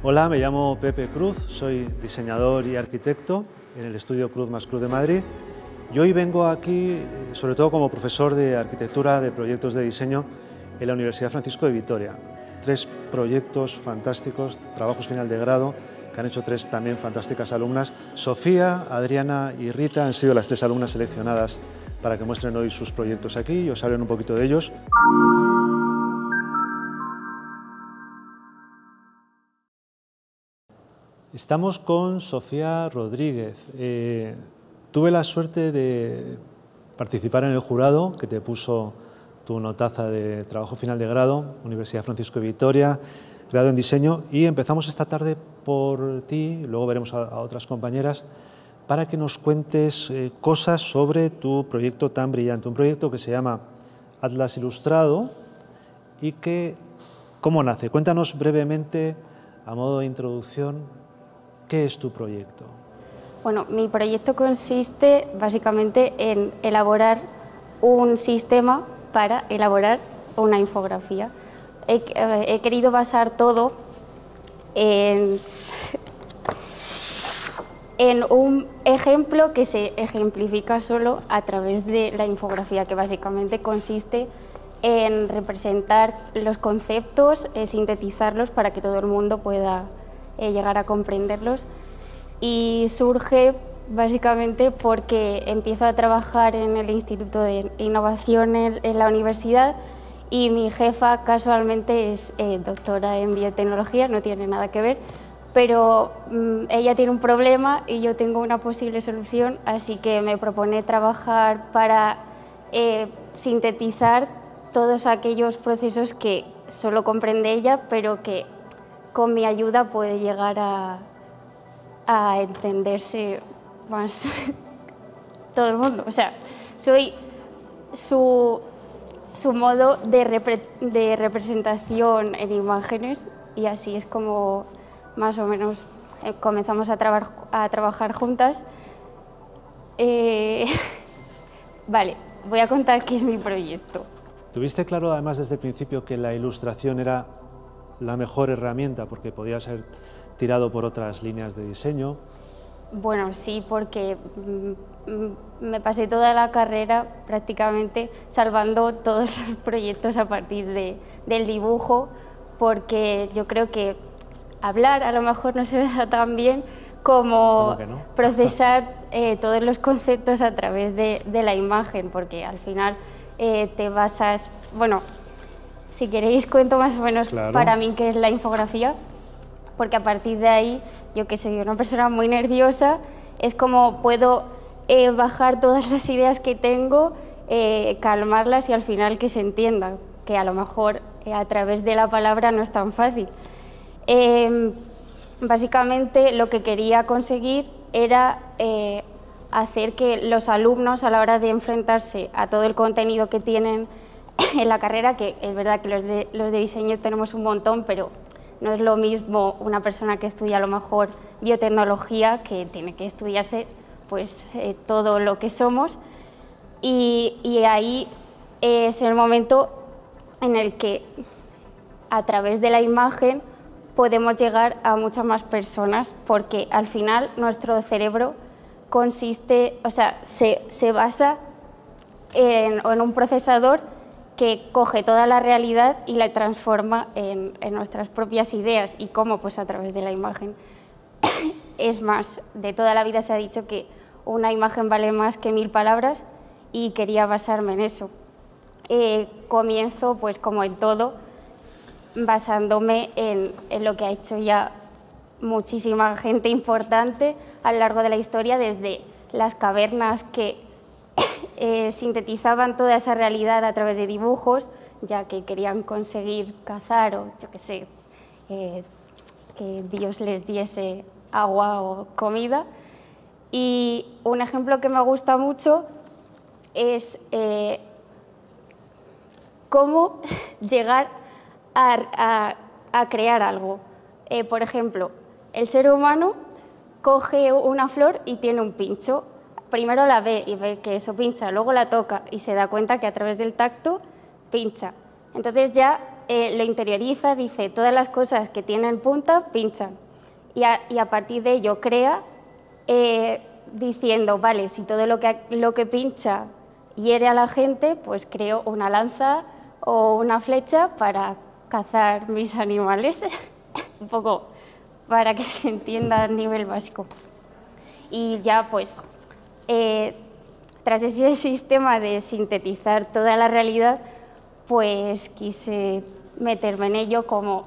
Hola, me llamo Pepe Cruz, soy diseñador y arquitecto en el estudio Cruz más Cruz de Madrid. Y hoy vengo aquí sobre todo como profesor de arquitectura de proyectos de diseño en la Universidad Francisco de Vitoria. 3 proyectos fantásticos, trabajos final de grado, que han hecho 3 también fantásticas alumnas. Sofía, Adriana y Rita han sido las 3 alumnas seleccionadas para que muestren hoy sus proyectos aquí y os hablen un poquito de ellos. Estamos con Sofía Rodríguez. Tuve la suerte de participar en el jurado que te puso tu notaza de trabajo final de grado, Universidad Francisco de Vitoria, grado en diseño, y empezamos esta tarde por ti, luego veremos a otras compañeras, para que nos cuentes cosas sobre tu proyecto tan brillante, un proyecto que se llama Atlas Ilustrado y que, ¿cómo nace? Cuéntanos brevemente, a modo de introducción, ¿qué es tu proyecto? Bueno, mi proyecto consiste básicamente en elaborar un sistema para elaborar una infografía. He querido basar todo en un ejemplo que se ejemplifica solo a través de la infografía, que básicamente consiste en representar los conceptos, sintetizarlos para que todo el mundo pueda llegar a comprenderlos, y surge básicamente porque empiezo a trabajar en el Instituto de Innovación en la universidad y mi jefa casualmente es doctora en biotecnología, no tiene nada que ver, pero ella tiene un problema y yo tengo una posible solución, así que me propone trabajar para sintetizar todos aquellos procesos que solo comprende ella, pero que con mi ayuda puede llegar a entenderse más todo el mundo. O sea, soy su modo de representación en imágenes, y así es como más o menos comenzamos a trabajar juntas. Vale, voy a contar qué es mi proyecto. ¿Tuviste claro además desde el principio que la ilustración era la mejor herramienta porque podía ser tirado por otras líneas de diseño? Bueno, sí, porque me pasé toda la carrera prácticamente salvando todos los proyectos a partir del dibujo, porque yo creo que hablar a lo mejor no se me da tan bien como ¿Cómo que no? procesar todos los conceptos a través de la imagen, porque al final te basas, bueno, si queréis cuento más o menos para mí qué es la infografía, porque a partir de ahí, yo que soy una persona muy nerviosa, es como puedo bajar todas las ideas que tengo, calmarlas y al final que se entiendan, que a lo mejor a través de la palabra no es tan fácil. Básicamente lo que quería conseguir era hacer que los alumnos, a la hora de enfrentarse a todo el contenido que tienen en la carrera, que es verdad que los de diseño tenemos un montón, pero no es lo mismo una persona que estudia a lo mejor biotecnología, que tiene que estudiarse pues, todo lo que somos, y ahí es el momento en el que a través de la imagen podemos llegar a muchas más personas, porque al final nuestro cerebro consiste, o sea, se basa en un procesador que coge toda la realidad y la transforma en nuestras propias ideas. ¿Y cómo? Pues a través de la imagen. Es más, de toda la vida se ha dicho que una imagen vale más que 1000 palabras y quería basarme en eso. Comienzo, pues como en todo, basándome en lo que ha hecho ya muchísima gente importante a lo largo de la historia, desde las cavernas que sintetizaban toda esa realidad a través de dibujos, ya que querían conseguir cazar o yo qué sé, que Dios les diese agua o comida. Y un ejemplo que me gusta mucho es cómo llegar a crear algo. Por ejemplo, el ser humano coge una flor y tiene un pincho. Primero la ve y ve que eso pincha, luego la toca y se da cuenta que a través del tacto pincha. Entonces ya lo interioriza, dice, todas las cosas que tienen punta pinchan. Y a partir de ello crea diciendo, vale, si todo lo que pincha hiere a la gente, pues creo una lanza o una flecha para cazar mis animales, un poco para que se entienda a nivel básico. Y ya pues, tras ese sistema de sintetizar toda la realidad, pues quise meterme en ello como...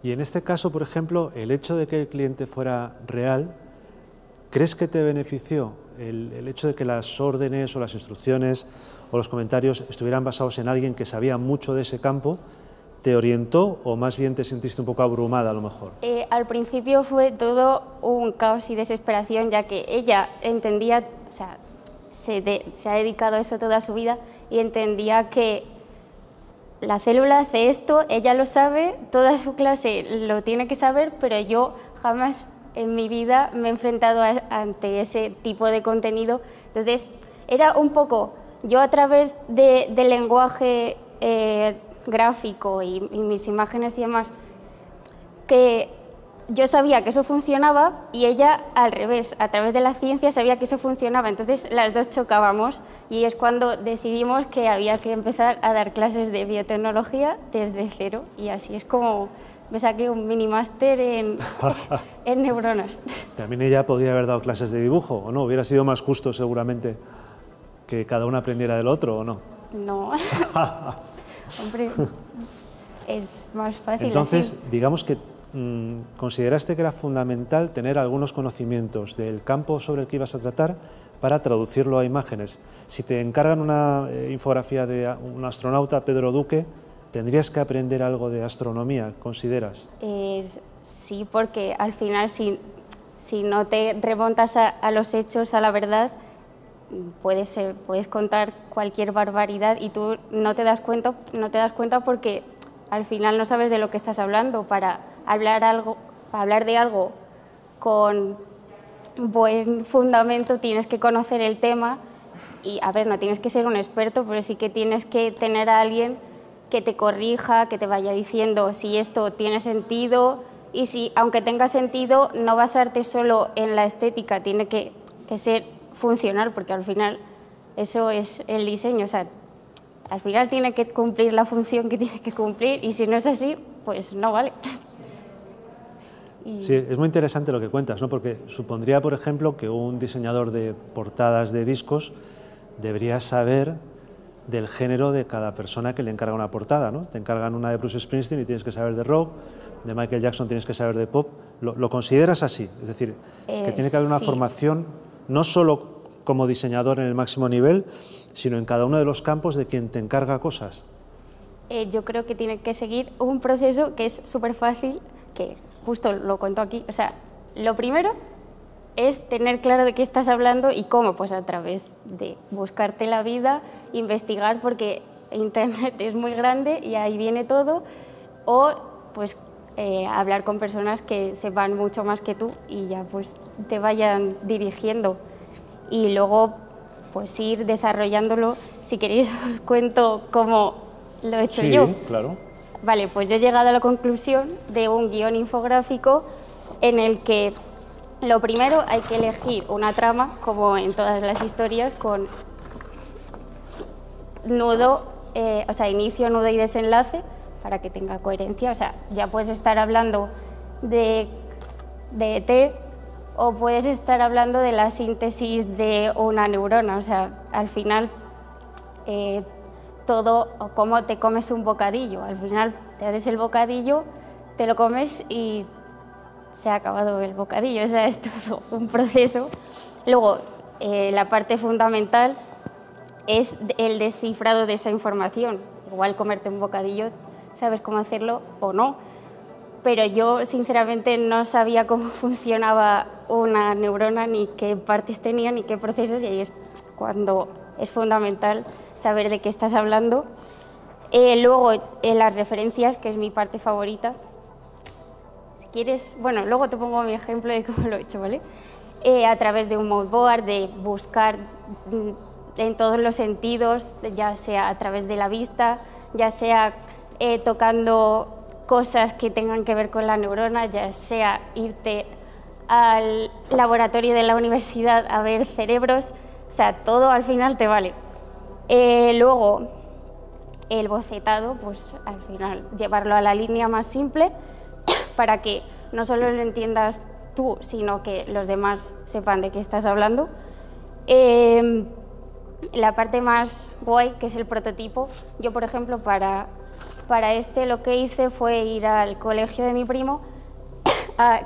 Y en este caso, por ejemplo, el hecho de que el cliente fuera real, ¿crees que te benefició el hecho de que las órdenes o las instrucciones o los comentarios estuvieran basados en alguien que sabía mucho de ese campo? ¿Te orientó o más bien te sentiste un poco abrumada a lo mejor? Al principio fue todo un caos y desesperación, ya que ella entendía, o sea, se ha dedicado a eso toda su vida y entendía que la célula hace esto, ella lo sabe, toda su clase lo tiene que saber, pero yo jamás en mi vida me he enfrentado ante ese tipo de contenido. Entonces, era un poco, yo a través del lenguaje gráfico y mis imágenes y demás, que yo sabía que eso funcionaba y ella al revés, a través de la ciencia sabía que eso funcionaba, entonces las dos chocábamos y es cuando decidimos que había que empezar a dar clases de biotecnología desde cero y así es como me saqué un mini máster en neuronas. También ella podía haber dado clases de dibujo, ¿o no? Hubiera sido más justo seguramente que cada uno aprendiera del otro, ¿o no? No, hombre, es más fácil. Entonces, así. digamos que consideraste que era fundamental tener algunos conocimientos del campo sobre el que ibas a tratar para traducirlo a imágenes. Si te encargan una infografía de un astronauta, Pedro Duque, ¿tendrías que aprender algo de astronomía, consideras? Sí, porque al final si no te remontas a los hechos, a la verdad, puedes contar cualquier barbaridad y tú no te das cuenta porque al final no sabes de lo que estás hablando. Para hablar de algo con buen fundamento tienes que conocer el tema y, a ver, no tienes que ser un experto, pero sí que tienes que tener a alguien que te corrija, que te vaya diciendo si esto tiene sentido y si, aunque tenga sentido, no basarte solo en la estética, tiene que ser funcional, porque al final eso es el diseño, o sea, al final tiene que cumplir la función que tiene que cumplir y si no es así, pues no vale. Sí, es muy interesante lo que cuentas, ¿no? Porque supondría, por ejemplo, que un diseñador de portadas de discos debería saber del género de cada persona que le encarga una portada, ¿no? Te encargan una de Bruce Springsteen y tienes que saber de rock, de Michael Jackson tienes que saber de pop. ¿Lo consideras así? Es decir, que tiene que haber una formación no solo como diseñador en el máximo nivel, sino en cada uno de los campos de quien te encarga cosas. Yo creo que tiene que seguir un proceso que es súper fácil, que justo lo cuento aquí. O sea, lo primero es tener claro de qué estás hablando y cómo, pues a través de buscarte la vida, investigar, porque Internet es muy grande y ahí viene todo, o pues hablar con personas que sepan mucho más que tú y ya pues te vayan dirigiendo. Y luego pues ir desarrollándolo. Si queréis os cuento cómo lo he hecho yo. Sí, claro. Vale, pues yo he llegado a la conclusión de un guión infográfico en el que lo primero hay que elegir una trama, como en todas las historias, con nudo, o sea, inicio, nudo y desenlace, para que tenga coherencia. O sea, ya puedes estar hablando de ET o puedes estar hablando de la síntesis de una neurona. O sea, al final todo, o cómo te comes un bocadillo. Al final te haces el bocadillo, te lo comes y se ha acabado el bocadillo. O sea, es todo un proceso. Luego, la parte fundamental es el descifrado de esa información. Igual comerte un bocadillo, sabes cómo hacerlo o no, pero yo sinceramente no sabía cómo funcionaba una neurona, ni qué partes tenía, ni qué procesos, y ahí es cuando es fundamental saber de qué estás hablando. Luego, las referencias, que es mi parte favorita. Si quieres, bueno, luego te pongo mi ejemplo de cómo lo he hecho, ¿vale? A través de un mood board, de buscar en todos los sentidos, ya sea a través de la vista, ya sea tocando cosas que tengan que ver con la neurona, ya sea irte al laboratorio de la universidad a ver cerebros, o sea, todo al final te vale. Luego, el bocetado, pues al final llevarlo a la línea más simple para que no solo lo entiendas tú, sino que los demás sepan de qué estás hablando. La parte más guay, que es el prototipo, yo por ejemplo para este lo que hice fue ir al colegio de mi primo,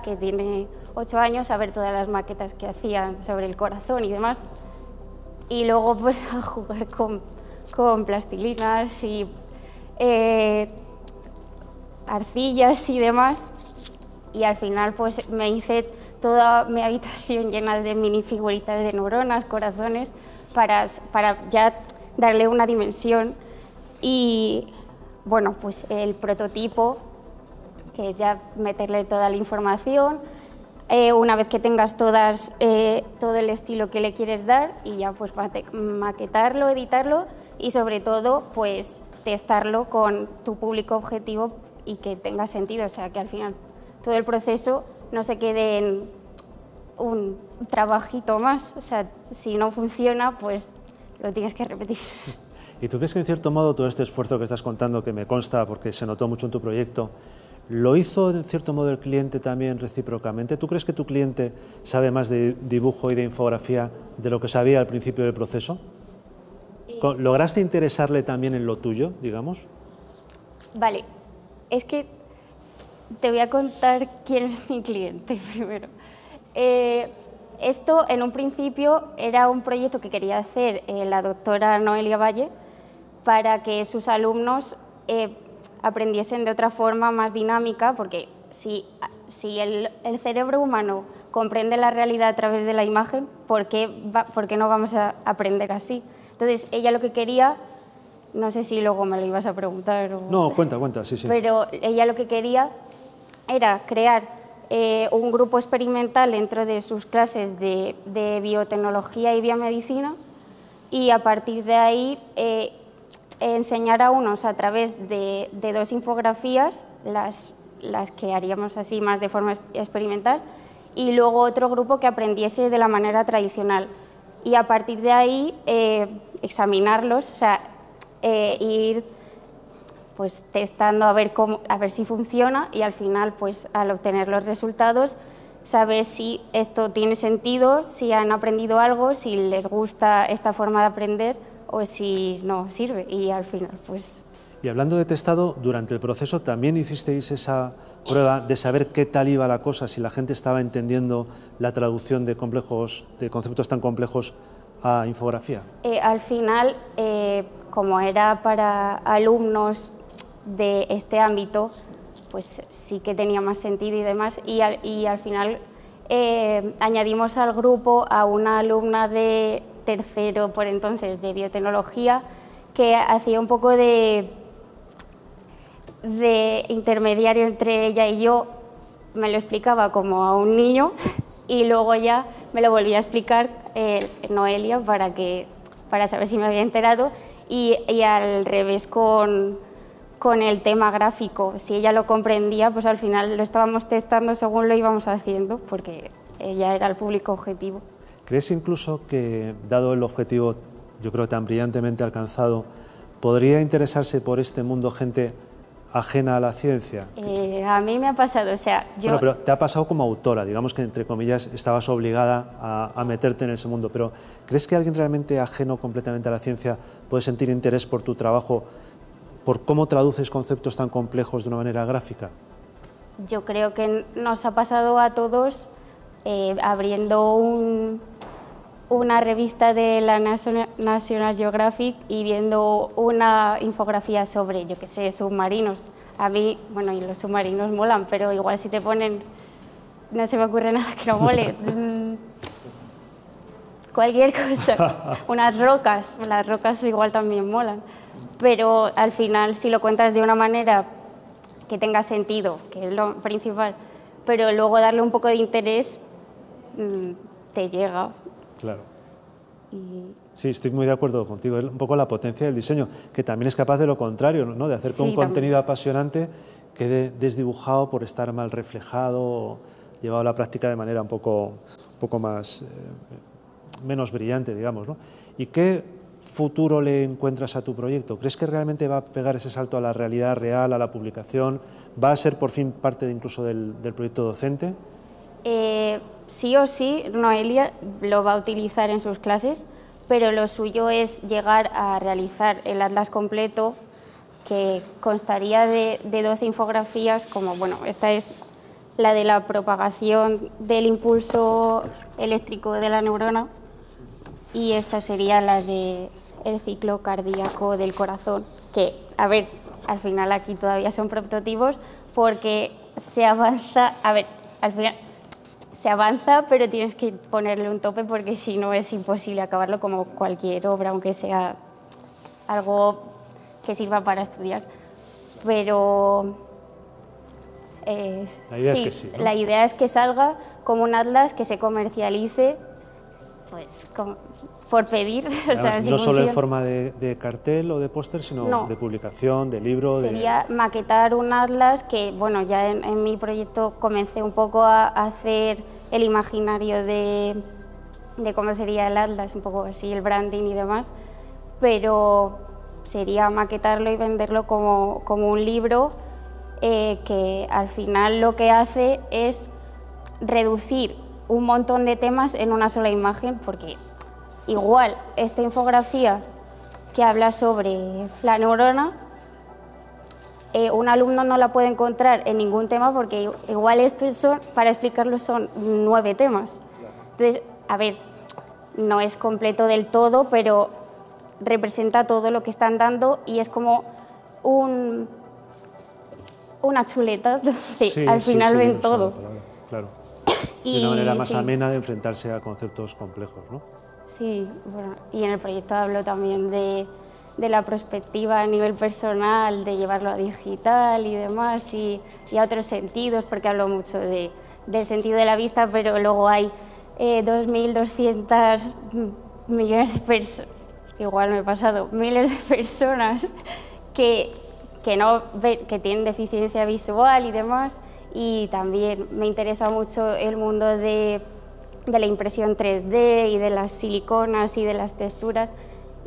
que tiene 8 años, a ver todas las maquetas que hacían sobre el corazón y demás, y luego pues a jugar con plastilinas y arcillas y demás, y al final pues me hice toda mi habitación llena de minifiguritas de neuronas, corazones, para ya darle una dimensión. Y bueno, pues el prototipo, que es ya meterle toda la información, una vez que tengas todo el estilo que le quieres dar, y ya pues maquetarlo, editarlo y sobre todo pues testarlo con tu público objetivo y que tenga sentido, o sea que al final todo el proceso no se quede en un trabajito más, o sea, si no funciona pues lo tienes que repetir. ¿Y tú crees que en cierto modo todo este esfuerzo que estás contando, que me consta porque se notó mucho en tu proyecto, lo hizo en cierto modo el cliente también recíprocamente? ¿Tú crees que tu cliente sabe más de dibujo y de infografía de lo que sabía al principio del proceso? ¿Lograste interesarle también en lo tuyo, digamos? Vale, es que te voy a contar quién es mi cliente primero. Esto en un principio era un proyecto que quería hacer la doctora Noelia Valle para que sus alumnos aprendiesen de otra forma más dinámica, porque si el cerebro humano comprende la realidad a través de la imagen, ¿por qué no vamos a aprender así? Entonces ella lo que quería, no sé si luego me lo ibas a preguntar o... No, cuenta, sí. Pero ella lo que quería era crear un grupo experimental dentro de sus clases de biotecnología y biomedicina, y a partir de ahí enseñar a unos a través de 2 infografías, las que haríamos así más de forma experimental, y luego otro grupo que aprendiese de la manera tradicional, y a partir de ahí examinarlos, o sea, ir pues testando a ver si funciona, y al final pues al obtener los resultados saber si esto tiene sentido, si han aprendido algo, si les gusta esta forma de aprender o si no sirve, y al final pues... Y hablando de testado, durante el proceso también hicisteis esa prueba de saber qué tal iba la cosa, si la gente estaba entendiendo la traducción de conceptos tan complejos a infografía. Al final, como era para alumnos de este ámbito, pues sí que tenía más sentido y demás, y al final añadimos al grupo a una alumna de tercero por entonces de biotecnología, que hacía un poco de intermediario entre ella y yo, me lo explicaba como a un niño y luego ya me lo volvía a explicar Noelia para saber si me había enterado, y al revés con el tema gráfico, si ella lo comprendía, pues al final lo estábamos testando según lo íbamos haciendo, porque ella era el público objetivo. ¿Crees incluso que, dado el objetivo, yo creo tan brillantemente alcanzado, podría interesarse por este mundo gente ajena a la ciencia? A mí me ha pasado, o sea, yo... Bueno, pero te ha pasado como autora, digamos que entre comillas estabas obligada a meterte en ese mundo, pero ¿crees que alguien realmente ajeno completamente a la ciencia puede sentir interés por tu trabajo, por cómo traduces conceptos tan complejos de una manera gráfica? Yo creo que nos ha pasado a todos abriendo una revista de la National Geographic y viendo una infografía sobre, yo qué sé, submarinos. A mí, bueno, y los submarinos molan, pero igual si te ponen, no se me ocurre nada que no mole. Cualquier cosa, unas rocas, las rocas igual también molan. pero al final si lo cuentas de una manera que tenga sentido, que es lo principal, pero luego darle un poco de interés, te llega. Claro. Sí, estoy muy de acuerdo contigo. Es un poco la potencia del diseño, que también es capaz de lo contrario, ¿no? De hacer que un contenido apasionante quede desdibujado por estar mal reflejado o llevado a la práctica de manera un poco más, menos brillante, digamos, ¿no? ¿Y qué futuro le encuentras a tu proyecto? ¿Crees que realmente va a pegar ese salto a la realidad real, a la publicación? ¿Va a ser por fin parte incluso del proyecto docente? Sí o sí, Noelia lo va a utilizar en sus clases, pero lo suyo es llegar a realizar el atlas completo, que constaría de 12 infografías, como, bueno, esta es la de la propagación del impulso eléctrico de la neurona y esta sería la de el ciclo cardíaco del corazón, que, a ver, al final aquí todavía son prototipos porque se avanza, a ver, al final se avanza, pero tienes que ponerle un tope porque si no es imposible acabarlo, como cualquier obra, aunque sea algo que sirva para estudiar. Pero la idea es que sí, ¿no? La idea es que salga como un atlas que se comercialice, pues por pedir. O sea, no solo en forma de cartel o de póster, sino de publicación, de libro. Sería maquetar un atlas que, bueno, ya en mi proyecto comencé un poco a hacer el imaginario de cómo sería el atlas, un poco así, el branding y demás, pero sería maquetarlo y venderlo como un libro que al final lo que hace es reducir un montón de temas en una sola imagen, porque igual esta infografía que habla sobre la neurona, un alumno no la puede encontrar en ningún tema porque igual para explicarlo son 9 temas. Entonces, a ver, no es completo del todo, pero representa todo lo que están dando y es como una chuleta, al final ven todo. Claro. De una manera más amena de enfrentarse a conceptos complejos, ¿no? Sí, bueno, y en el proyecto hablo también de la perspectiva a nivel personal, de llevarlo a digital y demás, y a otros sentidos, porque hablo mucho del sentido de la vista, pero luego hay 2.200 millones de personas, igual me he pasado, miles de personas que tienen deficiencia visual y demás, y también me interesa mucho el mundo de la impresión 3D y de las siliconas y de las texturas,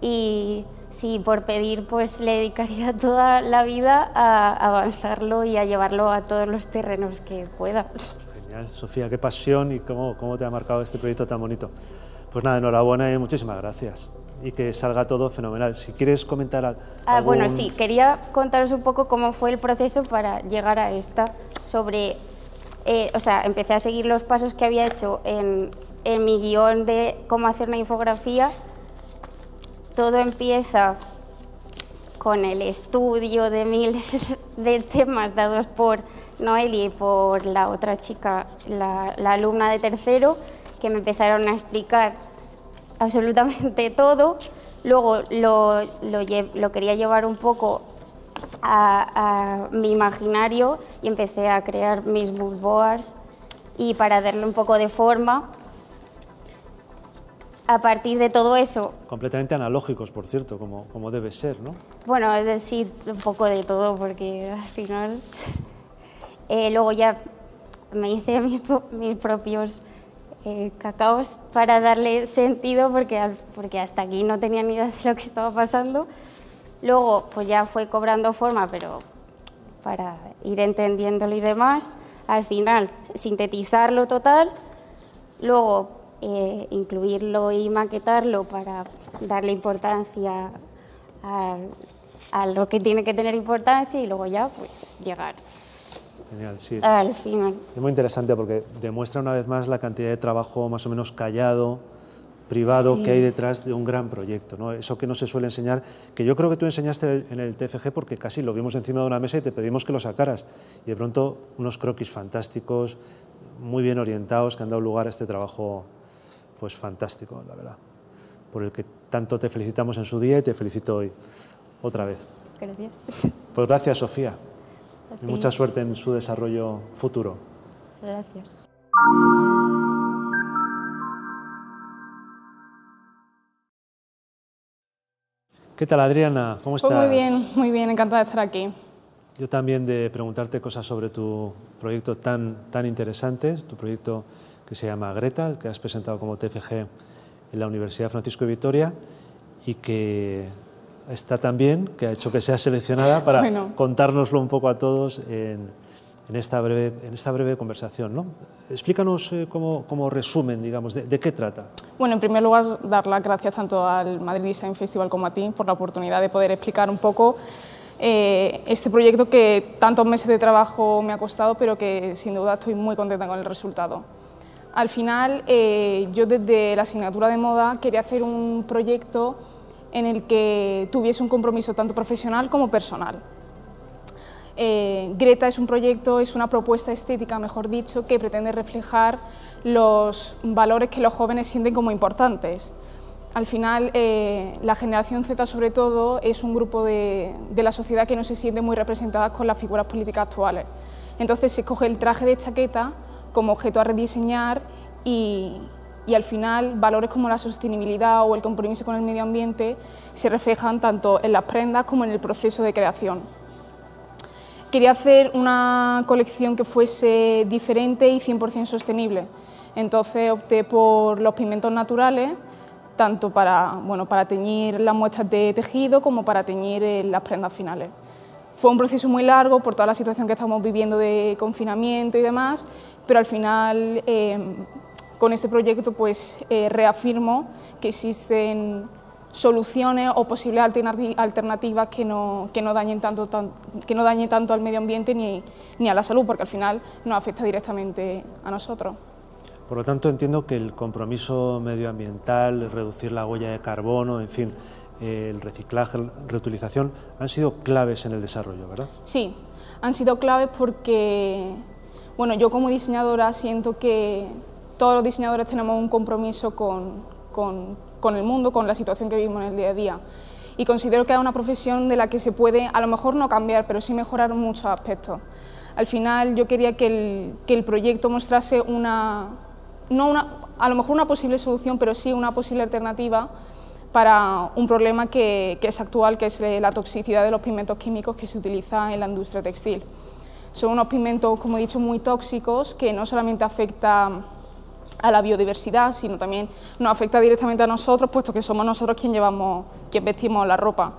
y si por pedir pues le dedicaría toda la vida a avanzarlo y a llevarlo a todos los terrenos que pueda. Genial, Sofía, qué pasión y cómo te ha marcado este proyecto tan bonito. Pues nada, enhorabuena y muchísimas gracias. Y que salga todo fenomenal. Si quieres comentar algún... Bueno, sí, quería contaros un poco cómo fue el proceso para llegar a esta, sobre... o sea, empecé a seguir los pasos que había hecho en mi guión de cómo hacer una infografía. Todo empieza con el estudio de miles de temas dados por Noelia y por la otra chica, la alumna de tercero, que me empezaron a explicar absolutamente todo. Luego lo quería llevar un poco a mi imaginario y empecé a crear mis mood boards y para darle un poco de forma. A partir de todo eso... Completamente analógicos, por cierto, como debe ser, ¿no? Bueno, es decir, un poco de todo, porque al final... luego ya me hice mis propios cacaos para darle sentido, porque hasta aquí no tenía ni idea de lo que estaba pasando. Luego pues ya fue cobrando forma, pero para ir entendiéndolo y demás. Al final, sintetizarlo total, luego incluirlo y maquetarlo para darle importancia a lo que tiene que tener importancia y luego ya pues llegar. Genial, sí. Al final. Es muy interesante porque demuestra una vez más la cantidad de trabajo más o menos callado, privado, que hay detrás de un gran proyecto, ¿no? Eso que no se suele enseñar, que yo creo que tú enseñaste en el TFG porque casi lo vimos encima de una mesa y te pedimos que lo sacaras. Y de pronto unos croquis fantásticos, muy bien orientados, que han dado lugar a este trabajo pues fantástico, la verdad, por el que tanto te felicitamos en su día y te felicito hoy. otra vez. Gracias. Pues gracias, Sofía. Y mucha suerte en su desarrollo futuro. Gracias. ¿Qué tal, Adriana? ¿Cómo estás? Pues muy bien, encantada de estar aquí. Yo también de preguntarte cosas sobre tu proyecto tan interesante, tu proyecto que se llama Greta, el que has presentado como TFG en la Universidad Francisco de Vitoria y que está también, que ha hecho que sea seleccionada para contárnoslo un poco a todos en esta breve conversación, ¿no? Explícanos como resumen, digamos, de qué trata. Bueno, en primer lugar, dar las gracias tanto al Madrid Design Festival como a ti por la oportunidad de poder explicar un poco este proyecto que tantos meses de trabajo me ha costado, pero que sin duda estoy muy contenta con el resultado. Al final, yo desde la asignatura de moda quería hacer un proyecto en el que tuviese un compromiso tanto profesional como personal. Greta es un proyecto, es una propuesta estética, mejor dicho, que pretende reflejar los valores que los jóvenes sienten como importantes. Al final, la generación Z, sobre todo, es un grupo de la sociedad que no se siente muy representada con las figuras políticas actuales. Entonces, se escoge el traje de chaqueta como objeto a rediseñar y al final, valores como la sostenibilidad o el compromiso con el medio ambiente se reflejan tanto en las prendas como en el proceso de creación. Quería hacer una colección que fuese diferente y 100% sostenible, entonces opté por los pigmentos naturales, tanto para teñir las muestras de tejido como para teñir las prendas finales. Fue un proceso muy largo por toda la situación que estamos viviendo de confinamiento y demás, pero al final con este proyecto pues, reafirmo que existen soluciones o posibles alternativas que no dañen tanto al medio ambiente ni a la salud, porque al final nos afecta directamente a nosotros. Por lo tanto, entiendo que el compromiso medioambiental, reducir la huella de carbono, en fin, el reciclaje, la reutilización, han sido claves en el desarrollo, ¿verdad? Sí, han sido claves porque, bueno, yo como diseñadora siento que todos los diseñadores tenemos un compromiso con el mundo, con la situación que vivimos en el día a día. Y considero que es una profesión de la que se puede, a lo mejor no cambiar, pero sí mejorar muchos aspectos. Al final yo quería que el proyecto mostrase a lo mejor una posible solución, pero sí una posible alternativa para un problema que es actual, que es la toxicidad de los pigmentos químicos que se utilizan en la industria textil. Son unos pigmentos, como he dicho, muy tóxicos que no solamente afectan a la biodiversidad, sino también nos afecta directamente a nosotros, puesto que somos nosotros quien vestimos la ropa.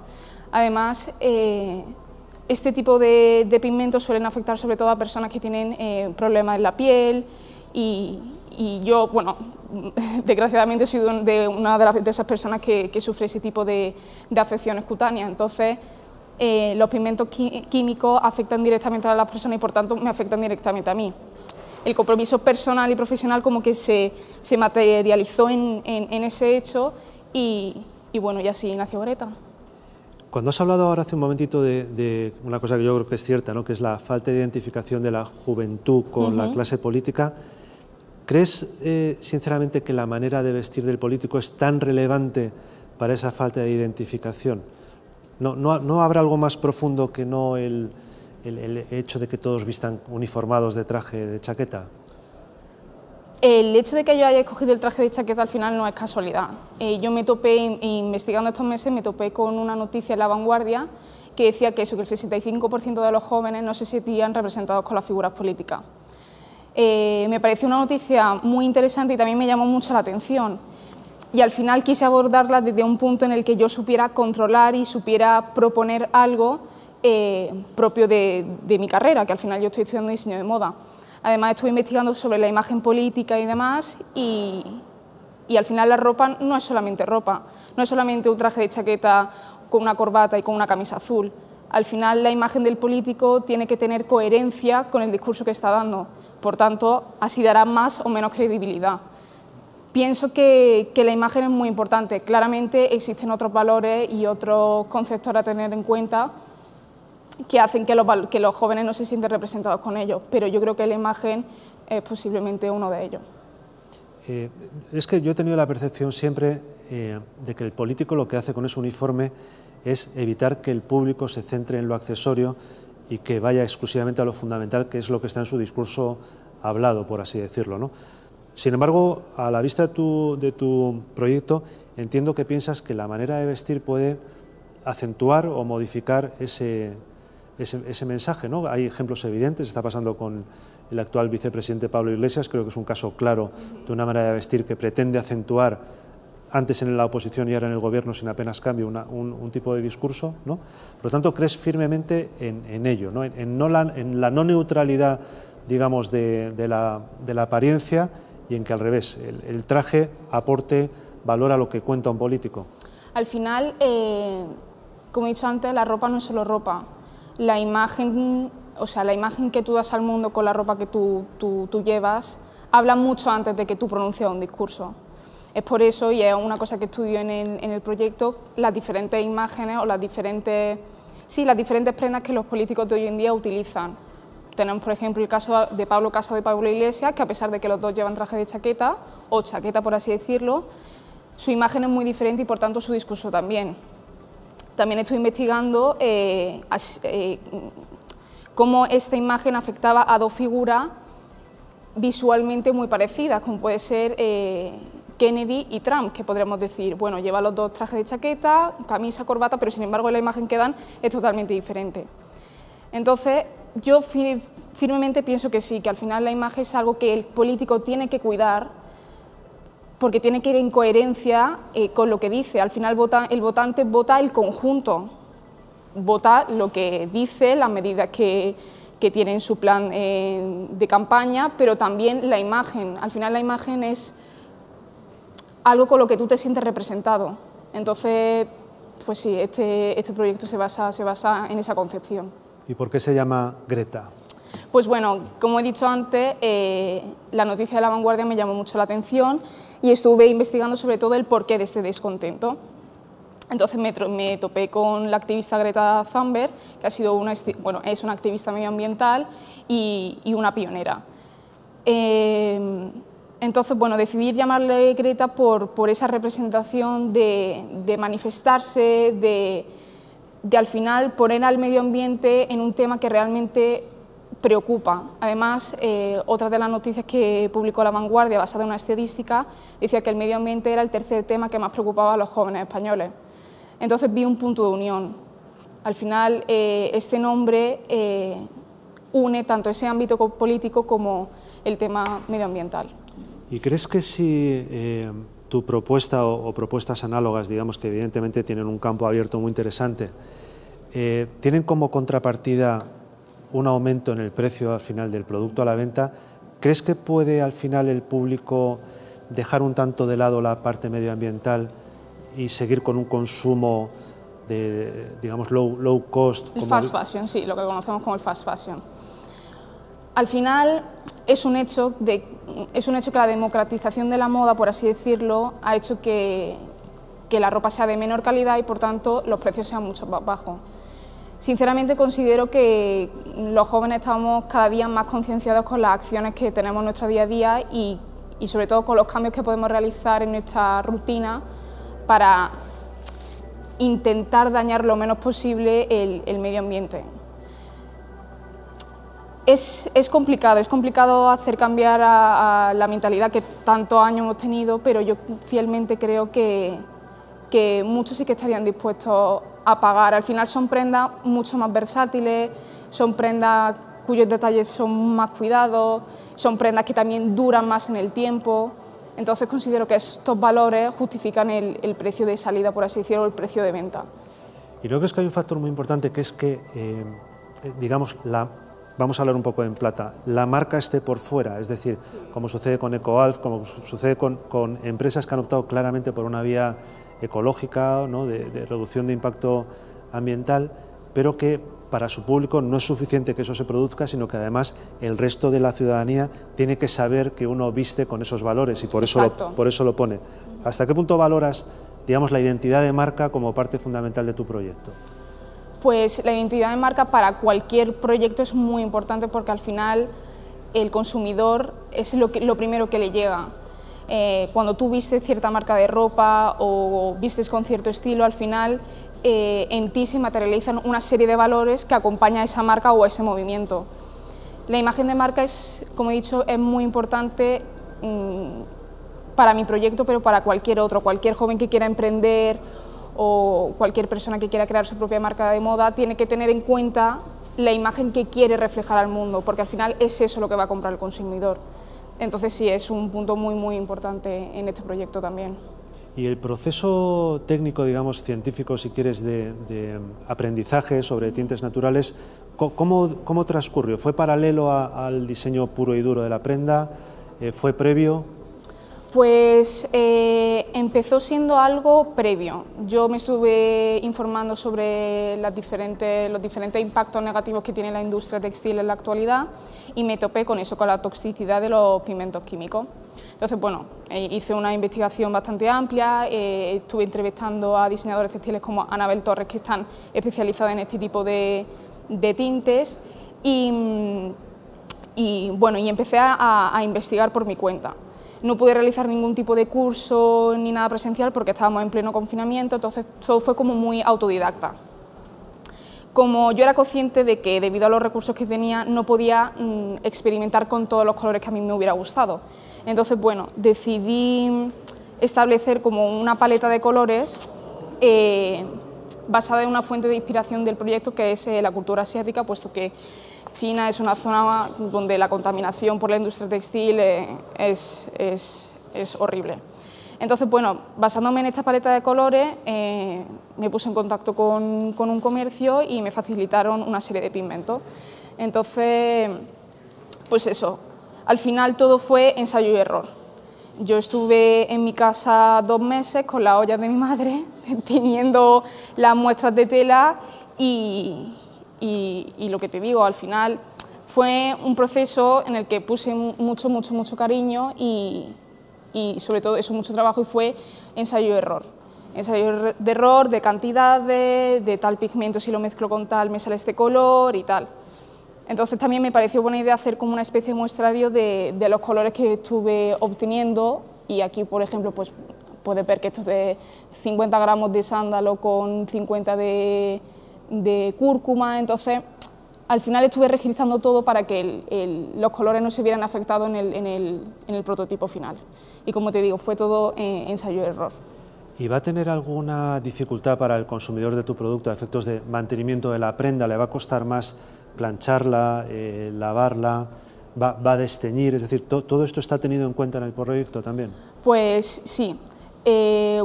Además, este tipo de pigmentos suelen afectar sobre todo a personas que tienen problemas en la piel y yo, bueno, desgraciadamente soy una de esas personas que sufre ese tipo de afecciones cutáneas. Entonces, los pigmentos químicos afectan directamente a las personas y por tanto me afectan directamente a mí. El compromiso personal y profesional como que se materializó en ese hecho y bueno, y así nació Greta. Cuando has hablado ahora hace un momentito de una cosa que yo creo que es cierta, ¿no?, que es la falta de identificación de la juventud con la clase política, ¿crees sinceramente que la manera de vestir del político es tan relevante para esa falta de identificación? ¿No habrá algo más profundo que no el hecho de que todos vistan uniformados de traje de chaqueta? El hecho de que yo haya escogido el traje de chaqueta al final no es casualidad. Yo me topé, investigando estos meses, me topé con una noticia en La Vanguardia que decía que el 65% de los jóvenes no se sentían representados con las figuras políticas. Me pareció una noticia muy interesante y también me llamó mucho la atención. Y al final quise abordarla desde un punto en el que yo supiera controlar y supiera proponer algo propio de mi carrera, que al final yo estoy estudiando diseño de moda. Además estuve investigando sobre la imagen política y demás y al final la ropa no es solamente ropa, no es solamente un traje de chaqueta con una corbata y con una camisa azul. Al final la imagen del político tiene que tener coherencia con el discurso que está dando, por tanto así dará más o menos credibilidad. Pienso que la imagen es muy importante, claramente existen otros valores y otros conceptos a tener en cuenta que hacen que los jóvenes no se sienten representados con ellos, pero yo creo que la imagen es posiblemente uno de ellos. Es que yo he tenido la percepción siempre de que el político lo que hace con ese uniforme es evitar que el público se centre en lo accesorio y que vaya exclusivamente a lo fundamental, que es lo que está en su discurso hablado, por así decirlo, ¿no? Sin embargo, a la vista de tu proyecto, entiendo que piensas que la manera de vestir puede acentuar o modificar ese mensaje, ¿no? Hay ejemplos evidentes, está pasando con el actual vicepresidente Pablo Iglesias, creo que es un caso claro de una manera de vestir que pretende acentuar, antes en la oposición y ahora en el gobierno sin apenas cambio, un tipo de discurso, ¿no? Por lo tanto, crees firmemente en ello, ¿no? En la no neutralidad, digamos, de la apariencia, y en que al revés, el traje aporte valor a lo que cuenta un político. Al final, como he dicho antes, la ropa no es solo ropa. La imagen, o sea, la imagen que tú das al mundo con la ropa que tú llevas, habla mucho antes de que tú pronuncies un discurso. Es por eso, y es una cosa que estudio en el proyecto, las diferentes imágenes o las diferentes prendas que los políticos de hoy en día utilizan. Tenemos, por ejemplo, el caso de Pablo Casado y Pablo Iglesias, que a pesar de que los dos llevan traje de chaqueta, o chaqueta por así decirlo, su imagen es muy diferente y por tanto su discurso también. También estoy investigando cómo esta imagen afectaba a dos figuras visualmente muy parecidas, como puede ser Kennedy y Trump, que podríamos decir, bueno, lleva los dos trajes de chaqueta, camisa, corbata, pero sin embargo la imagen que dan es totalmente diferente. Entonces, yo firmemente pienso que sí, que al final la imagen es algo que el político tiene que cuidar, porque tiene que ir en coherencia con lo que dice. Al final el votante vota el conjunto, vota lo que dice, las medidas que tiene en su plan de campaña, pero también la imagen. Al final la imagen es algo con lo que tú te sientes representado. Entonces, pues sí, este proyecto se basa en esa concepción. ¿Y por qué se llama Greta? Pues bueno, como he dicho antes, la noticia de La Vanguardia me llamó mucho la atención y estuve investigando sobre todo el porqué de este descontento. Entonces me topé con la activista Greta Thunberg, que ha sido es una activista medioambiental y una pionera. Entonces, bueno, decidí llamarle Greta por esa representación de manifestarse, de al final poner al medio ambiente en un tema que realmente preocupa. Además, otra de las noticias que publicó La Vanguardia, basada en una estadística, decía que el medio ambiente era el tercer tema que más preocupaba a los jóvenes españoles. Entonces vi un punto de unión. Al final, este nombre une tanto ese ámbito político como el tema medioambiental. ¿Y crees que si tu propuesta o propuestas análogas, digamos que evidentemente tienen un campo abierto muy interesante, tienen como contrapartida un aumento en el precio al final del producto a la venta, ¿crees que puede al final el público dejar un tanto de lado la parte medioambiental y seguir con un consumo de, digamos, low cost? El fast fashion, sí, lo que conocemos como el fast fashion. Al final es un hecho que la democratización de la moda, por así decirlo, ha hecho que la ropa sea de menor calidad y por tanto los precios sean mucho más bajos. Sinceramente considero que los jóvenes estamos cada día más concienciados con las acciones que tenemos en nuestro día a día y sobre todo con los cambios que podemos realizar en nuestra rutina para intentar dañar lo menos posible el medio ambiente. Es complicado hacer cambiar a la mentalidad que tantos años hemos tenido, pero yo fielmente creo que muchos sí que estarían dispuestos a pagar. Al final son prendas mucho más versátiles, son prendas cuyos detalles son más cuidados, son prendas que también duran más en el tiempo. Entonces considero que estos valores justifican el precio de salida, por así decirlo, o el precio de venta. Y creo que es que hay un factor muy importante que es que, digamos, vamos a hablar un poco en plata, la marca esté por fuera, es decir, como sucede con EcoAlf, como sucede con empresas que han optado claramente por una vía ecológica, ¿no? de reducción de impacto ambiental, pero que para su público no es suficiente que eso se produzca, sino que además el resto de la ciudadanía tiene que saber que uno viste con esos valores y por eso lo pone. ¿Hasta qué punto valoras, digamos, la identidad de marca como parte fundamental de tu proyecto? Pues la identidad de marca para cualquier proyecto es muy importante porque al final el consumidor es lo primero que le llega. Cuando tú vistes cierta marca de ropa o vistes con cierto estilo, al final en ti se materializan una serie de valores que acompaña a esa marca o a ese movimiento. La imagen de marca es, como he dicho, es muy importante para mi proyecto, pero para cualquier otro, cualquier joven que quiera emprender o cualquier persona que quiera crear su propia marca de moda tiene que tener en cuenta la imagen que quiere reflejar al mundo, porque al final es eso lo que va a comprar el consumidor. Entonces sí, es un punto muy importante en este proyecto también. Y el proceso técnico, digamos, científico, si quieres, de aprendizaje sobre tintes naturales, ¿cómo transcurrió? ¿Fue paralelo al diseño puro y duro de la prenda? ¿Fue previo? Pues empezó siendo algo previo. Yo me estuve informando sobre los diferentes impactos negativos que tiene la industria textil en la actualidad y me topé con eso, con la toxicidad de los pigmentos químicos. Entonces, bueno, hice una investigación bastante amplia, estuve entrevistando a diseñadores textiles como Anabel Torres, que están especializados en este tipo de tintes, y empecé a investigar por mi cuenta. No pude realizar ningún tipo de curso ni nada presencial porque estábamos en pleno confinamiento, entonces todo fue como muy autodidacta. Como yo era consciente de que debido a los recursos que tenía no podía experimentar con todos los colores que a mí me hubiera gustado, entonces bueno, decidí establecer como una paleta de colores basada en una fuente de inspiración del proyecto que es la cultura asiática, puesto que China es una zona donde la contaminación por la industria textil es horrible. Entonces, bueno, basándome en esta paleta de colores, me puse en contacto con un comercio y me facilitaron una serie de pigmentos. Entonces, pues eso, al final todo fue ensayo y error. Yo estuve en mi casa 2 meses con la olla de mi madre, tiñendo las muestras de tela y lo que te digo, al final fue un proceso en el que puse mucho cariño y sobre todo eso, mucho trabajo, y fue ensayo-error. Ensayo de error, de cantidades, de tal pigmento, si lo mezclo con tal me sale este color y tal. Entonces también me pareció buena idea hacer como una especie de muestrario de los colores que estuve obteniendo, y aquí, por ejemplo, pues puedes ver que esto es de 50 gramos de sándalo con 50 de cúrcuma. Entonces al final estuve registrando todo para que los colores no se vieran afectados en el prototipo final. Y como te digo, fue todo ensayo y error. ¿Y va a tener alguna dificultad para el consumidor de tu producto a efectos de mantenimiento de la prenda? ¿Le va a costar más plancharla, lavarla, va a desteñir? Es decir, ¿todo esto está tenido en cuenta en el proyecto también? Pues sí.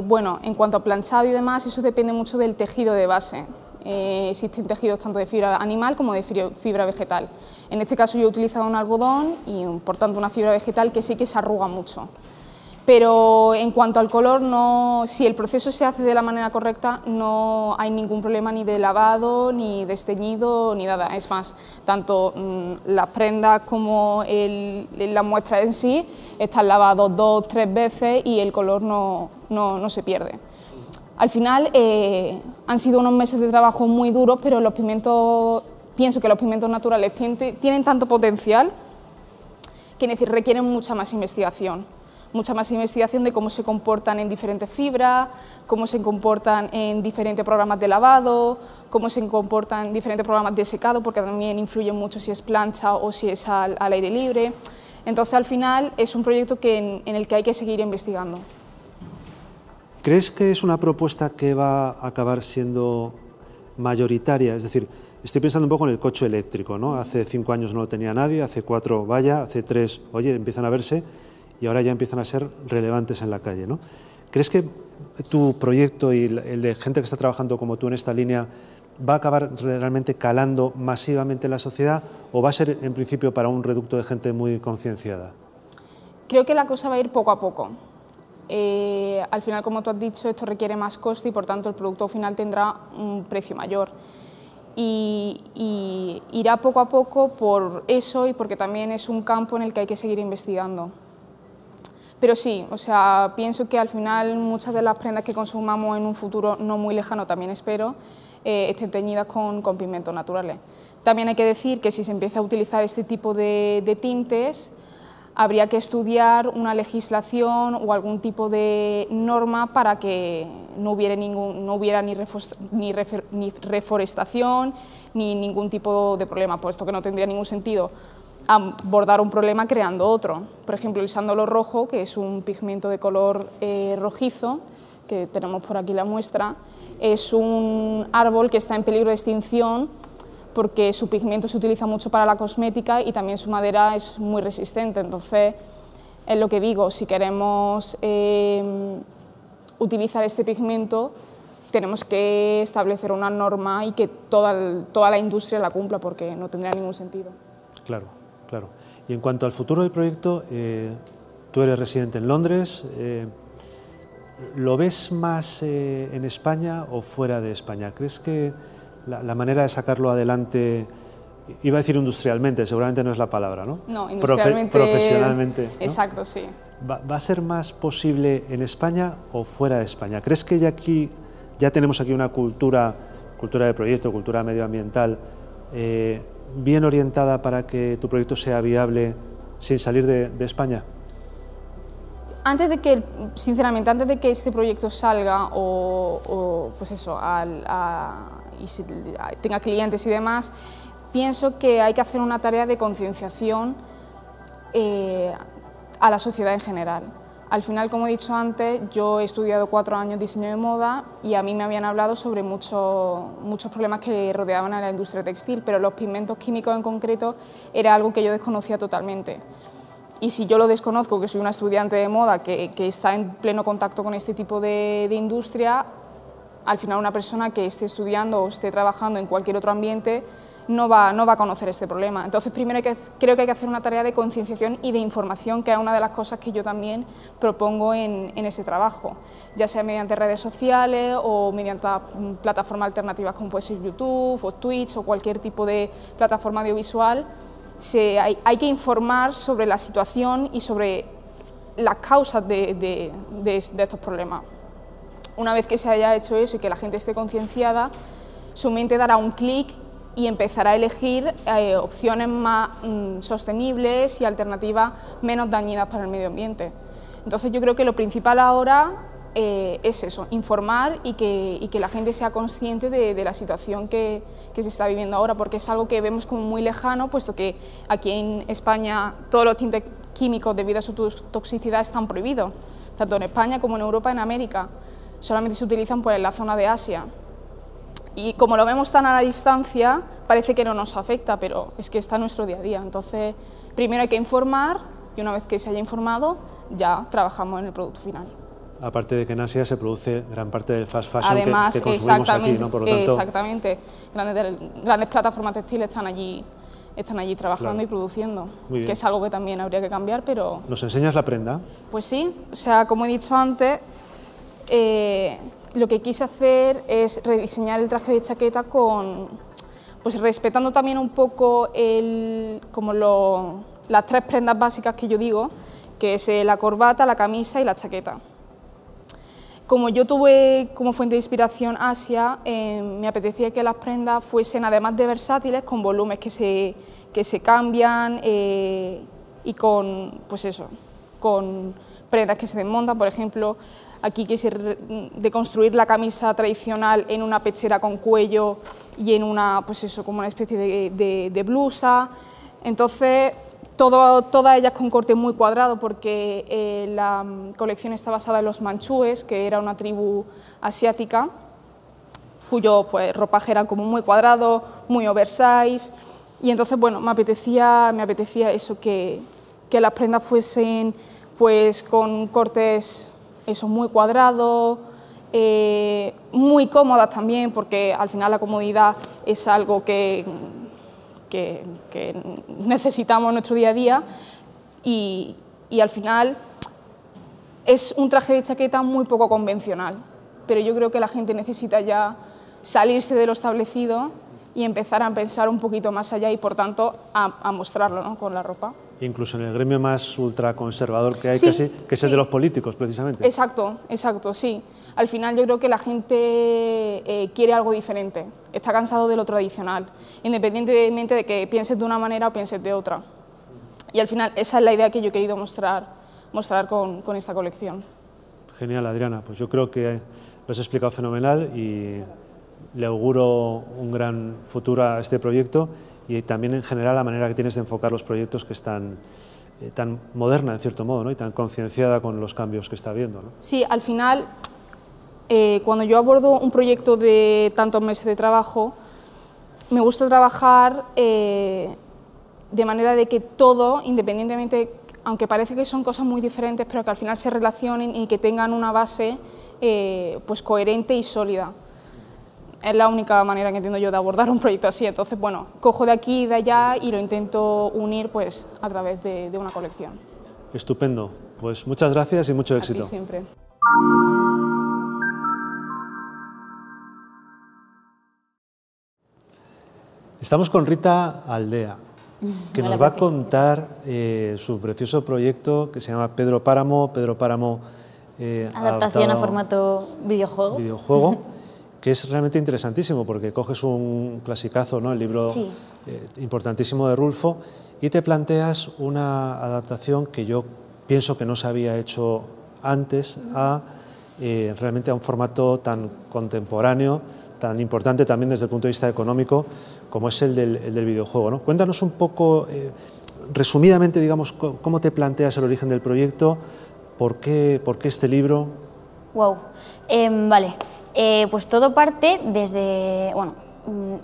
Bueno, en cuanto a planchado y demás, eso depende mucho del tejido de base. Existen tejidos tanto de fibra animal como de fibra vegetal. En este caso yo he utilizado un algodón y por tanto una fibra vegetal que sí que se arruga mucho. Pero en cuanto al color, si el proceso se hace de la manera correcta, no hay ningún problema ni de lavado, ni de desteñido, ni nada. Es más, tanto las prendas como la muestra en sí están lavados 2 o 3 veces y el color no se pierde. Al final han sido unos meses de trabajo muy duros, pero los pigmentos, pienso que los pigmentos naturales tienen tanto potencial que requieren mucha más investigación de cómo se comportan en diferentes fibras, cómo se comportan en diferentes programas de lavado, cómo se comportan en diferentes programas de secado, porque también influye mucho si es plancha o si es al aire libre. Entonces al final es un proyecto en el que hay que seguir investigando. ¿Crees que es una propuesta que va a acabar siendo mayoritaria? Es decir, estoy pensando un poco en el coche eléctrico, ¿no? Hace 5 años no lo tenía nadie, hace 4 vaya, hace 3, oye, empiezan a verse y ahora ya empiezan a ser relevantes en la calle, ¿no? ¿Crees que tu proyecto y el de gente que está trabajando como tú en esta línea va a acabar realmente calando masivamente en la sociedad o va a ser en principio para un reducto de gente muy concienciada? Creo que la cosa va a ir poco a poco. Al final, como tú has dicho, esto requiere más coste y por tanto el producto final tendrá un precio mayor. Y irá poco a poco por eso y porque también es un campo en el que hay que seguir investigando. Pero sí, o sea, pienso que al final muchas de las prendas que consumamos en un futuro no muy lejano, también espero, estén teñidas con pigmentos naturales. También hay que decir que si se empieza a utilizar este tipo de tintes, habría que estudiar una legislación o algún tipo de norma para que no hubiera ni reforestación ni ningún tipo de problema, puesto que no tendría ningún sentido abordar un problema creando otro. Por ejemplo, el sándalo rojo, que es un pigmento de color rojizo, que tenemos por aquí la muestra, es un árbol que está en peligro de extinción porque su pigmento se utiliza mucho para la cosmética y también su madera es muy resistente. Entonces, es lo que digo, si queremos utilizar este pigmento, tenemos que establecer una norma y que toda la industria la cumpla, porque no tendría ningún sentido. Claro, claro. Y en cuanto al futuro del proyecto, tú eres residente en Londres, ¿lo ves más en España o fuera de España? ¿Crees que la manera de sacarlo adelante, iba a decir industrialmente, seguramente no es la palabra, ¿no? No, industrialmente. Profesionalmente, ¿no? Exacto, sí. ¿Va a ser más posible en España o fuera de España? ¿Crees que ya tenemos aquí una cultura de proyecto, cultura medioambiental, bien orientada para que tu proyecto sea viable sin salir de España? Sinceramente, antes de que este proyecto salga pues eso, y tenga clientes y demás, pienso que hay que hacer una tarea de concienciación a la sociedad en general. Al final, como he dicho antes, yo he estudiado 4 años diseño de moda y a mí me habían hablado sobre muchos problemas que rodeaban a la industria textil, pero los pigmentos químicos en concreto era algo que yo desconocía totalmente. Y si yo lo desconozco, que soy una estudiante de moda que está en pleno contacto con este tipo de industria, al final una persona que esté estudiando o esté trabajando en cualquier otro ambiente no va a conocer este problema. Entonces, primero creo que hay que hacer una tarea de concienciación y de información, que es una de las cosas que yo también propongo en ese trabajo, ya sea mediante redes sociales o mediante plataformas alternativas como puede ser YouTube o Twitch o cualquier tipo de plataforma audiovisual. Hay que informar sobre la situación y sobre las causas de estos problemas. Una vez que se haya hecho eso y que la gente esté concienciada, su mente dará un clic y empezará a elegir opciones más sostenibles y alternativas menos dañinas para el medio ambiente. Entonces yo creo que lo principal ahora es eso, informar y que la gente sea consciente de la situación que se está viviendo ahora, porque es algo que vemos como muy lejano, puesto que aquí en España todos los tintes químicos debido a su toxicidad están prohibidos, tanto en España como en Europa y en América. Solamente se utilizan pues, en la zona de Asia. Y como lo vemos tan a la distancia, parece que no nos afecta, pero es que está en nuestro día a día. Entonces, primero hay que informar y una vez que se haya informado, ya trabajamos en el producto final. Aparte de que en Asia se produce gran parte del fast fashion además, que consumimos aquí, ¿no? Por lo tanto, exactamente. Grandes plataformas textiles están allí trabajando, claro, y produciendo, que es algo que también habría que cambiar, pero... ¿Nos enseñas la prenda? Pues sí, o sea, como he dicho antes, lo que quise hacer es rediseñar el traje de chaqueta pues respetando también un poco las 3 prendas básicas que yo digo, que es la corbata, la camisa y la chaqueta. Como yo tuve como fuente de inspiración Asia, me apetecía que las prendas fuesen, además de versátiles, con volúmenes que se cambian y con, pues eso, con prendas que se desmontan. Por ejemplo, aquí quise deconstruir la camisa tradicional en una pechera con cuello y en una, pues eso, como una especie de blusa. Entonces, todas ellas con corte muy cuadrado, porque la colección está basada en los manchúes, que era una tribu asiática, cuyo pues, ropaje era como muy cuadrado, muy oversize, y entonces, bueno, me apetecía eso, que las prendas fuesen pues, con cortes eso, muy cuadrados, muy cómodas también, porque al final la comodidad es algo que necesitamos en nuestro día a día y al final es un traje de chaqueta muy poco convencional, pero yo creo que la gente necesita ya salirse de lo establecido y empezar a pensar un poquito más allá y por tanto a mostrarlo, ¿no?, con la ropa. Incluso en el gremio más ultraconservador que hay, sí, que es el de los políticos, precisamente. Exacto, sí. Al final yo creo que la gente quiere algo diferente, está cansado de lo tradicional, independientemente de que pienses de una manera o pienses de otra. Y al final esa es la idea que yo he querido mostrar con esta colección. Genial, Adriana. Pues yo creo que lo has explicado fenomenal y le auguro un gran futuro a este proyecto y también en general la manera que tienes de enfocar los proyectos, que es tan moderna en cierto modo, ¿no? Y tan concienciada con los cambios que está habiendo, ¿no? Sí, al final, cuando yo abordo un proyecto de tantos meses de trabajo, me gusta trabajar de manera de que todo, independientemente, aunque parece que son cosas muy diferentes, pero que al final se relacionen y que tengan una base pues coherente y sólida. Es la única manera que entiendo yo de abordar un proyecto así. Entonces, bueno, cojo de aquí y de allá y lo intento unir pues a través de una colección. Estupendo. Pues muchas gracias y mucho éxito. A ti siempre. Estamos con Rita Aldea, que nos va a contar su precioso proyecto que se llama Pedro Páramo. Adaptación a formato videojuego. Que es realmente interesantísimo porque coges un clasicazo, ¿no? El libro sí. Importantísimo de Rulfo, y te planteas una adaptación que yo pienso que no se había hecho antes realmente a un formato tan contemporáneo, tan importante también desde el punto de vista económico como es el del videojuego, ¿no? Cuéntanos un poco, resumidamente, digamos, cómo te planteas el origen del proyecto, por qué este libro. Wow, vale. Pues todo parte desde, bueno,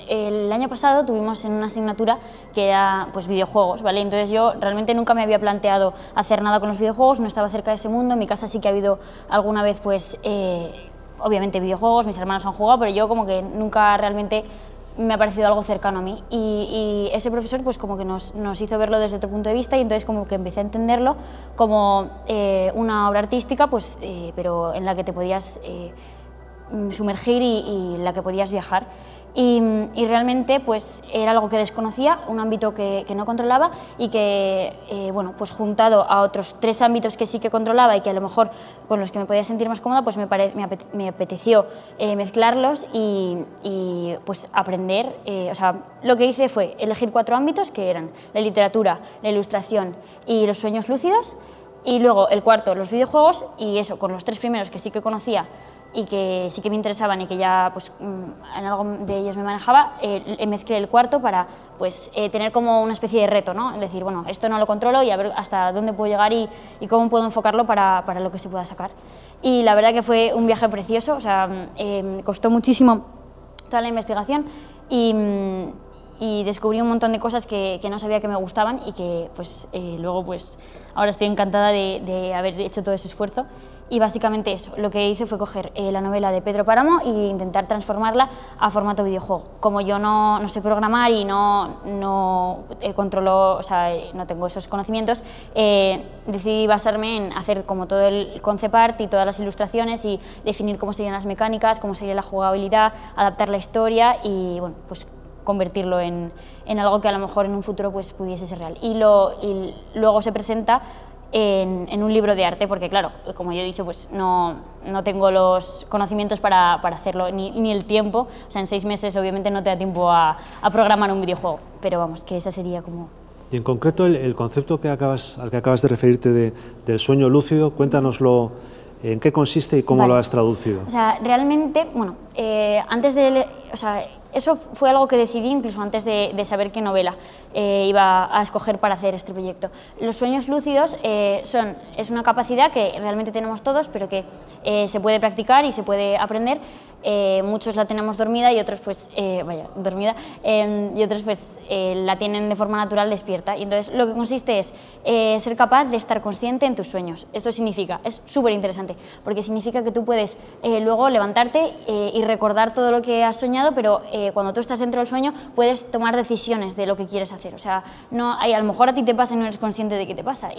el año pasado tuvimos en una asignatura que era pues videojuegos, ¿vale? Entonces yo realmente nunca me había planteado hacer nada con los videojuegos, no estaba cerca de ese mundo. En mi casa sí que ha habido alguna vez pues obviamente videojuegos, mis hermanos han jugado, pero yo como que nunca realmente me ha parecido algo cercano a mí, y ese profesor pues como que nos hizo verlo desde otro punto de vista, y entonces como que empecé a entenderlo como una obra artística, pues pero en la que te podías sumergir y la que podías viajar, y realmente pues era algo que desconocía, un ámbito que no controlaba, y que bueno, pues juntado a otros 3 ámbitos que sí que controlaba y que a lo mejor con los que me podía sentir más cómoda, pues me apeteció mezclarlos y pues aprender. O sea, lo que hice fue elegir 4 ámbitos, que eran la literatura, la ilustración y los sueños lúcidos, y luego el cuarto, los videojuegos, y eso, con los 3 primeros que sí que conocía y que sí que me interesaban y que ya pues en algo de ellos me manejaba, mezclé el cuarto para pues tener como una especie de reto, ¿no? Es decir, bueno, esto no lo controlo y a ver hasta dónde puedo llegar y cómo puedo enfocarlo para lo que se pueda sacar. Y la verdad que fue un viaje precioso, o sea, costó muchísimo toda la investigación y descubrí un montón de cosas que no sabía que me gustaban, y que pues luego pues ahora estoy encantada de haber hecho todo ese esfuerzo. Y básicamente eso, lo que hice fue coger la novela de Pedro Páramo e intentar transformarla a formato videojuego. Como yo no sé programar y no controlo, o sea, no tengo esos conocimientos, decidí basarme en hacer como todo el concept art y todas las ilustraciones, y definir cómo serían las mecánicas, cómo sería la jugabilidad, adaptar la historia y bueno, pues convertirlo en algo que a lo mejor en un futuro pues pudiese ser real. Y luego se presenta en un libro de arte, porque claro, como yo he dicho, pues no tengo los conocimientos para hacerlo, ni el tiempo. O sea, en 6 meses obviamente no te da tiempo a programar un videojuego, pero vamos, que esa sería como... Y en concreto el concepto al que acabas de referirte del sueño lúcido, cuéntanoslo, en qué consiste y cómo lo has traducido. O sea, realmente, bueno, antes de... O sea, eso fue algo que decidí incluso antes de saber qué novela iba a escoger para hacer este proyecto. Los sueños lúcidos es una capacidad que realmente tenemos todos, pero que se puede practicar y se puede aprender. Muchos la tenemos dormida y otros pues, dormida, y otros pues la tienen de forma natural despierta. Y entonces lo que consiste es ser capaz de estar consciente en tus sueños. Esto significa, es súper interesante, porque significa que tú puedes luego levantarte y recordar todo lo que has soñado, pero cuando tú estás dentro del sueño puedes tomar decisiones de lo que quieres hacer. O sea, a lo mejor a ti te pasa y no eres consciente de qué te pasa.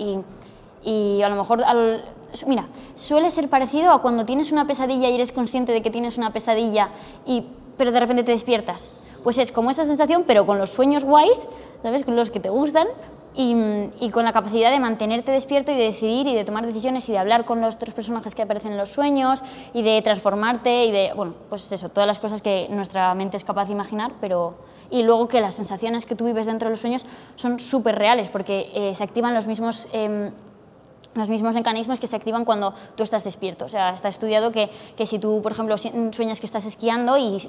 Y a lo mejor, mira, suele ser parecido a cuando tienes una pesadilla y eres consciente de que tienes una pesadilla, pero de repente te despiertas. Pues es como esa sensación, pero con los sueños guays, ¿sabes? Con los que te gustan, y con la capacidad de mantenerte despierto y de decidir y de tomar decisiones y de hablar con los otros personajes que aparecen en los sueños y de transformarte y de, bueno, pues eso, todas las cosas que nuestra mente es capaz de imaginar, pero y luego que las sensaciones que tú vives dentro de los sueños son súper reales, porque se activan los mismos mecanismos que se activan cuando tú estás despierto. O sea, está estudiado que si tú, por ejemplo, sueñas que estás esquiando y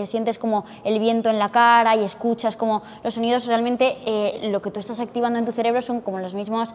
sientes como el viento en la cara y escuchas como los sonidos, realmente lo que tú estás activando en tu cerebro son como los mismos...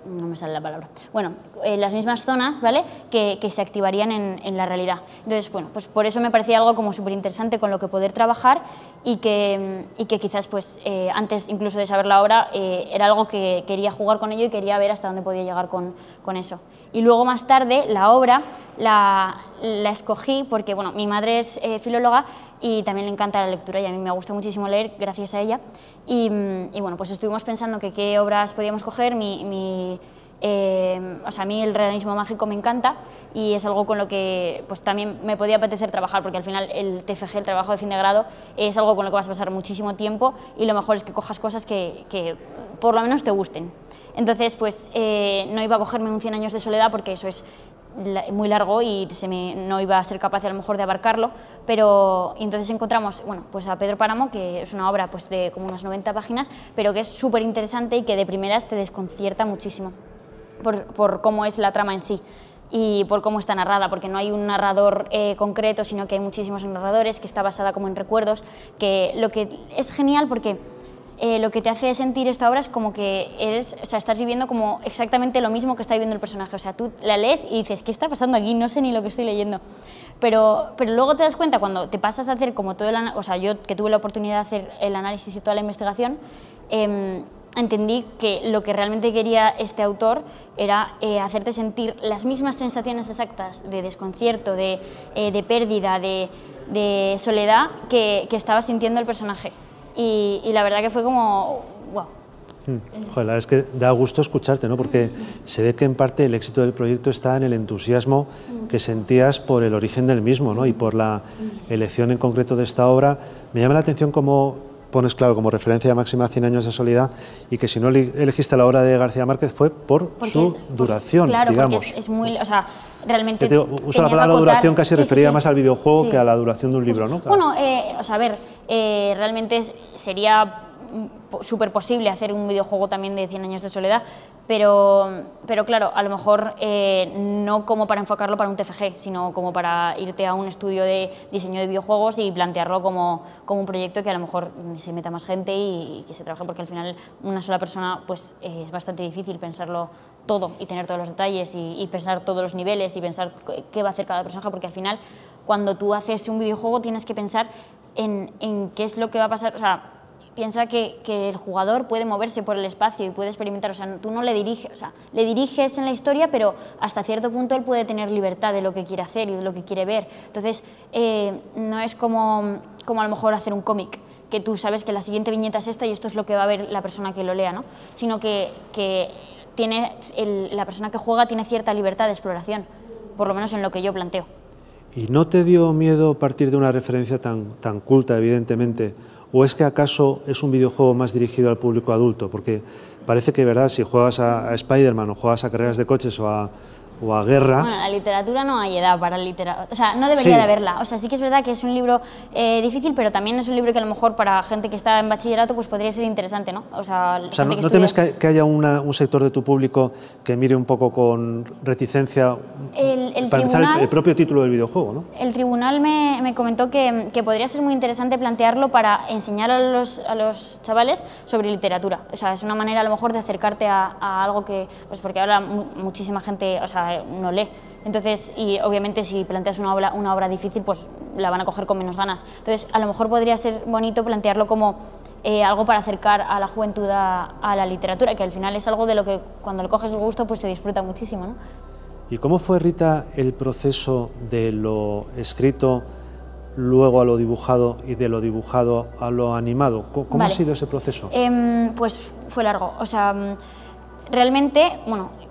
no me sale la palabra. Bueno, las mismas zonas, ¿vale?, que se activarían en la realidad. Entonces, bueno, pues por eso me parecía algo como súper interesante con lo que poder trabajar y que quizás, pues, antes incluso de saber la obra, era algo que quería jugar con ello y quería ver hasta dónde podía llegar con eso. Y luego, más tarde, la obra la escogí porque, bueno, mi madre es filóloga y también le encanta la lectura y a mí me gusta muchísimo leer gracias a ella. Y bueno, pues estuvimos pensando que qué obras podíamos coger. O sea, a mí el realismo mágico me encanta y es algo con lo que pues también me podía apetecer trabajar, porque al final el TFG, el trabajo de fin de grado, es algo con lo que vas a pasar muchísimo tiempo y lo mejor es que cojas cosas que por lo menos te gusten. Entonces, pues no iba a cogerme un 100 años de soledad porque eso es muy largo y no iba a ser capaz a lo mejor de abarcarlo, pero entonces encontramos, bueno, pues a Pedro Páramo, que es una obra pues de como unas 90 páginas, pero que es súper interesante y que de primeras te desconcierta muchísimo por cómo es la trama en sí y por cómo está narrada, porque no hay un narrador concreto, sino que hay muchísimos narradores, que está basada como en recuerdos, que lo que es genial porque lo que te hace sentir esta obra es como que estás viviendo como exactamente lo mismo que está viviendo el personaje. O sea, tú la lees y dices, ¿qué está pasando aquí? No sé ni lo que estoy leyendo. Pero luego te das cuenta cuando te pasas a hacer como todo el análisis, o sea, yo que tuve la oportunidad de hacer el análisis y toda la investigación, entendí que lo que realmente quería este autor era hacerte sentir las mismas sensaciones exactas de desconcierto, de pérdida, de soledad que estaba sintiendo el personaje. Y la verdad que fue como, wow. Joder, la verdad es que da gusto escucharte, ¿no? Porque se ve que en parte el éxito del proyecto está en el entusiasmo que sentías por el origen del mismo, ¿no? Y por la elección en concreto de esta obra. Me llama la atención cómo pones, claro, como referencia máxima 100 años de soledad, y que si no elegiste la obra de García Márquez fue porque su duración, claro, digamos. Porque es muy, o sea, realmente... Uso la palabra duración casi referida más al videojuego que a la duración de un libro, ¿no? Claro. Bueno, o sea, a ver, realmente sería súper posible hacer un videojuego también de 100 años de soledad, pero claro, a lo mejor no como para enfocarlo para un TFG, sino como para irte a un estudio de diseño de videojuegos y plantearlo como un proyecto que a lo mejor se meta más gente y que se trabaje, porque al final una sola persona pues es bastante difícil pensarlo todo y tener todos los detalles y pensar todos los niveles y pensar qué va a hacer cada personaje, porque al final cuando tú haces un videojuego tienes que pensar en qué es lo que va a pasar. O sea, piensa que el jugador puede moverse por el espacio y puede experimentar, o sea, tú no le diriges, o sea, le diriges en la historia, pero hasta cierto punto él puede tener libertad de lo que quiere hacer y de lo que quiere ver. Entonces, no es como a lo mejor hacer un cómic, que tú sabes que la siguiente viñeta es esta y esto es lo que va a ver la persona que lo lea, ¿no? Sino que la persona que juega tiene cierta libertad de exploración, por lo menos en lo que yo planteo. ¿Y no te dio miedo partir de una referencia tan culta, evidentemente? ¿O es que acaso es un videojuego más dirigido al público adulto? Porque parece que, ¿verdad?, si juegas a Spider-Man o juegas a carreras de coches o a guerra... Bueno, la literatura no hay edad para literatura, o sea, no debería de haberla. O sea, sí que es verdad que es un libro difícil, pero también es un libro que a lo mejor para gente que está en bachillerato pues podría ser interesante, ¿no? O sea, ¿no temes que haya un sector de tu público que mire un poco con reticencia, para empezar, el propio título del videojuego, ¿no? El tribunal me comentó que podría ser muy interesante plantearlo para enseñar a los chavales sobre literatura. O sea, es una manera a lo mejor de acercarte a algo que, pues porque ahora muchísima gente, o sea, no lee. Entonces, y obviamente si planteas una obra difícil, pues la van a coger con menos ganas. Entonces, a lo mejor podría ser bonito plantearlo como algo para acercar a la juventud a la literatura, que al final es algo de lo que cuando le coges el gusto, pues se disfruta muchísimo, ¿no? ¿Y cómo fue, Rita, el proceso de lo escrito luego a lo dibujado y de lo dibujado a lo animado? ¿Cómo ha sido ese proceso? Pues fue largo. O sea, realmente, bueno,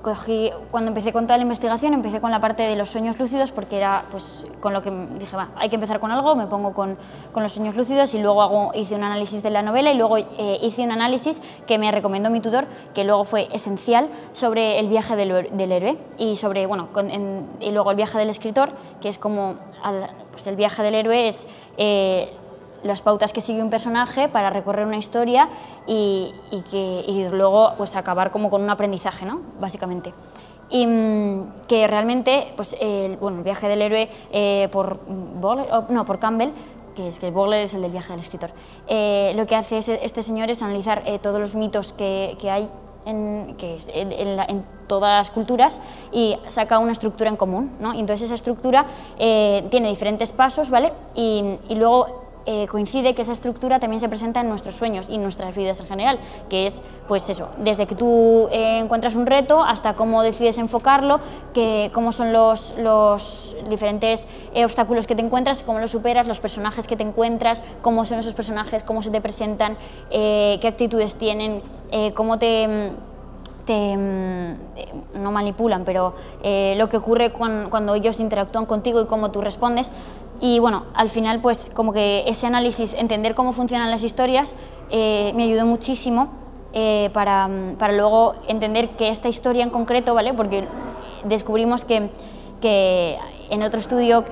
cuando empecé con toda la investigación, empecé con la parte de los sueños lúcidos, porque era pues con lo que dije, va, hay que empezar con algo, me pongo con los sueños lúcidos y luego hice un análisis de la novela y luego hice un análisis que me recomendó mi tutor, que luego fue esencial, sobre el viaje del héroe y sobre, bueno, y luego el viaje del escritor, que es como, pues el viaje del héroe es las pautas que sigue un personaje para recorrer una historia y luego pues acabar como con un aprendizaje, ¿no? Básicamente. Y que realmente pues, el viaje del héroe por Campbell, que Vogler es el del viaje del escritor, lo que hace este señor es analizar todos los mitos que hay en todas las culturas y saca una estructura en común, ¿no? Y entonces esa estructura tiene diferentes pasos, ¿vale? Y luego coincide que esa estructura también se presenta en nuestros sueños y en nuestras vidas en general, que es pues eso, desde que tú encuentras un reto hasta cómo decides enfocarlo, cómo son los diferentes obstáculos que te encuentras, cómo los superas, los personajes que te encuentras, cómo son esos personajes, cómo se te presentan, qué actitudes tienen, cómo no manipulan, pero lo que ocurre cuando ellos interactúan contigo y cómo tú respondes. Y bueno, al final pues como que ese análisis, entender cómo funcionan las historias, me ayudó muchísimo para luego entender que esta historia en concreto, ¿vale? Porque descubrimos que en otro estudio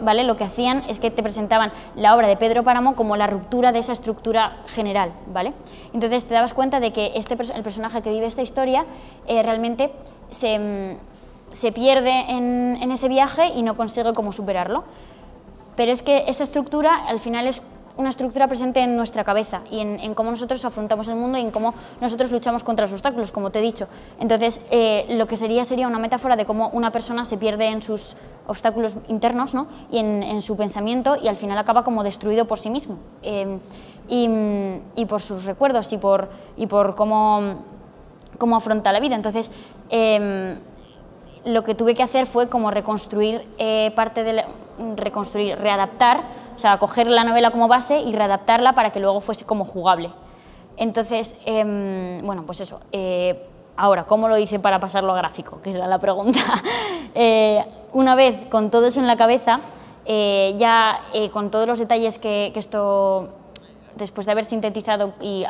¿vale? Lo que hacían es que te presentaban la obra de Pedro Páramo como la ruptura de esa estructura general, ¿vale? Entonces te dabas cuenta de que el personaje que vive esta historia realmente se pierde en ese viaje y no consigue cómo superarlo. Pero es que esta estructura al final es una estructura presente en nuestra cabeza y en cómo nosotros afrontamos el mundo y en cómo nosotros luchamos contra los obstáculos, como te he dicho. Entonces, lo que sería una metáfora de cómo una persona se pierde en sus obstáculos internos, ¿no? Y en su pensamiento y al final acaba como destruido por sí mismo y por sus recuerdos y por cómo afronta la vida. Entonces, lo que tuve que hacer fue como reconstruir readaptar, o sea, coger la novela como base y readaptarla para que luego fuese como jugable. Entonces, bueno, pues eso. Ahora, ¿cómo lo hice para pasarlo a gráfico? Que era la pregunta. Una vez con todo eso en la cabeza, ya con todos los detalles que esto, después de haber sintetizado y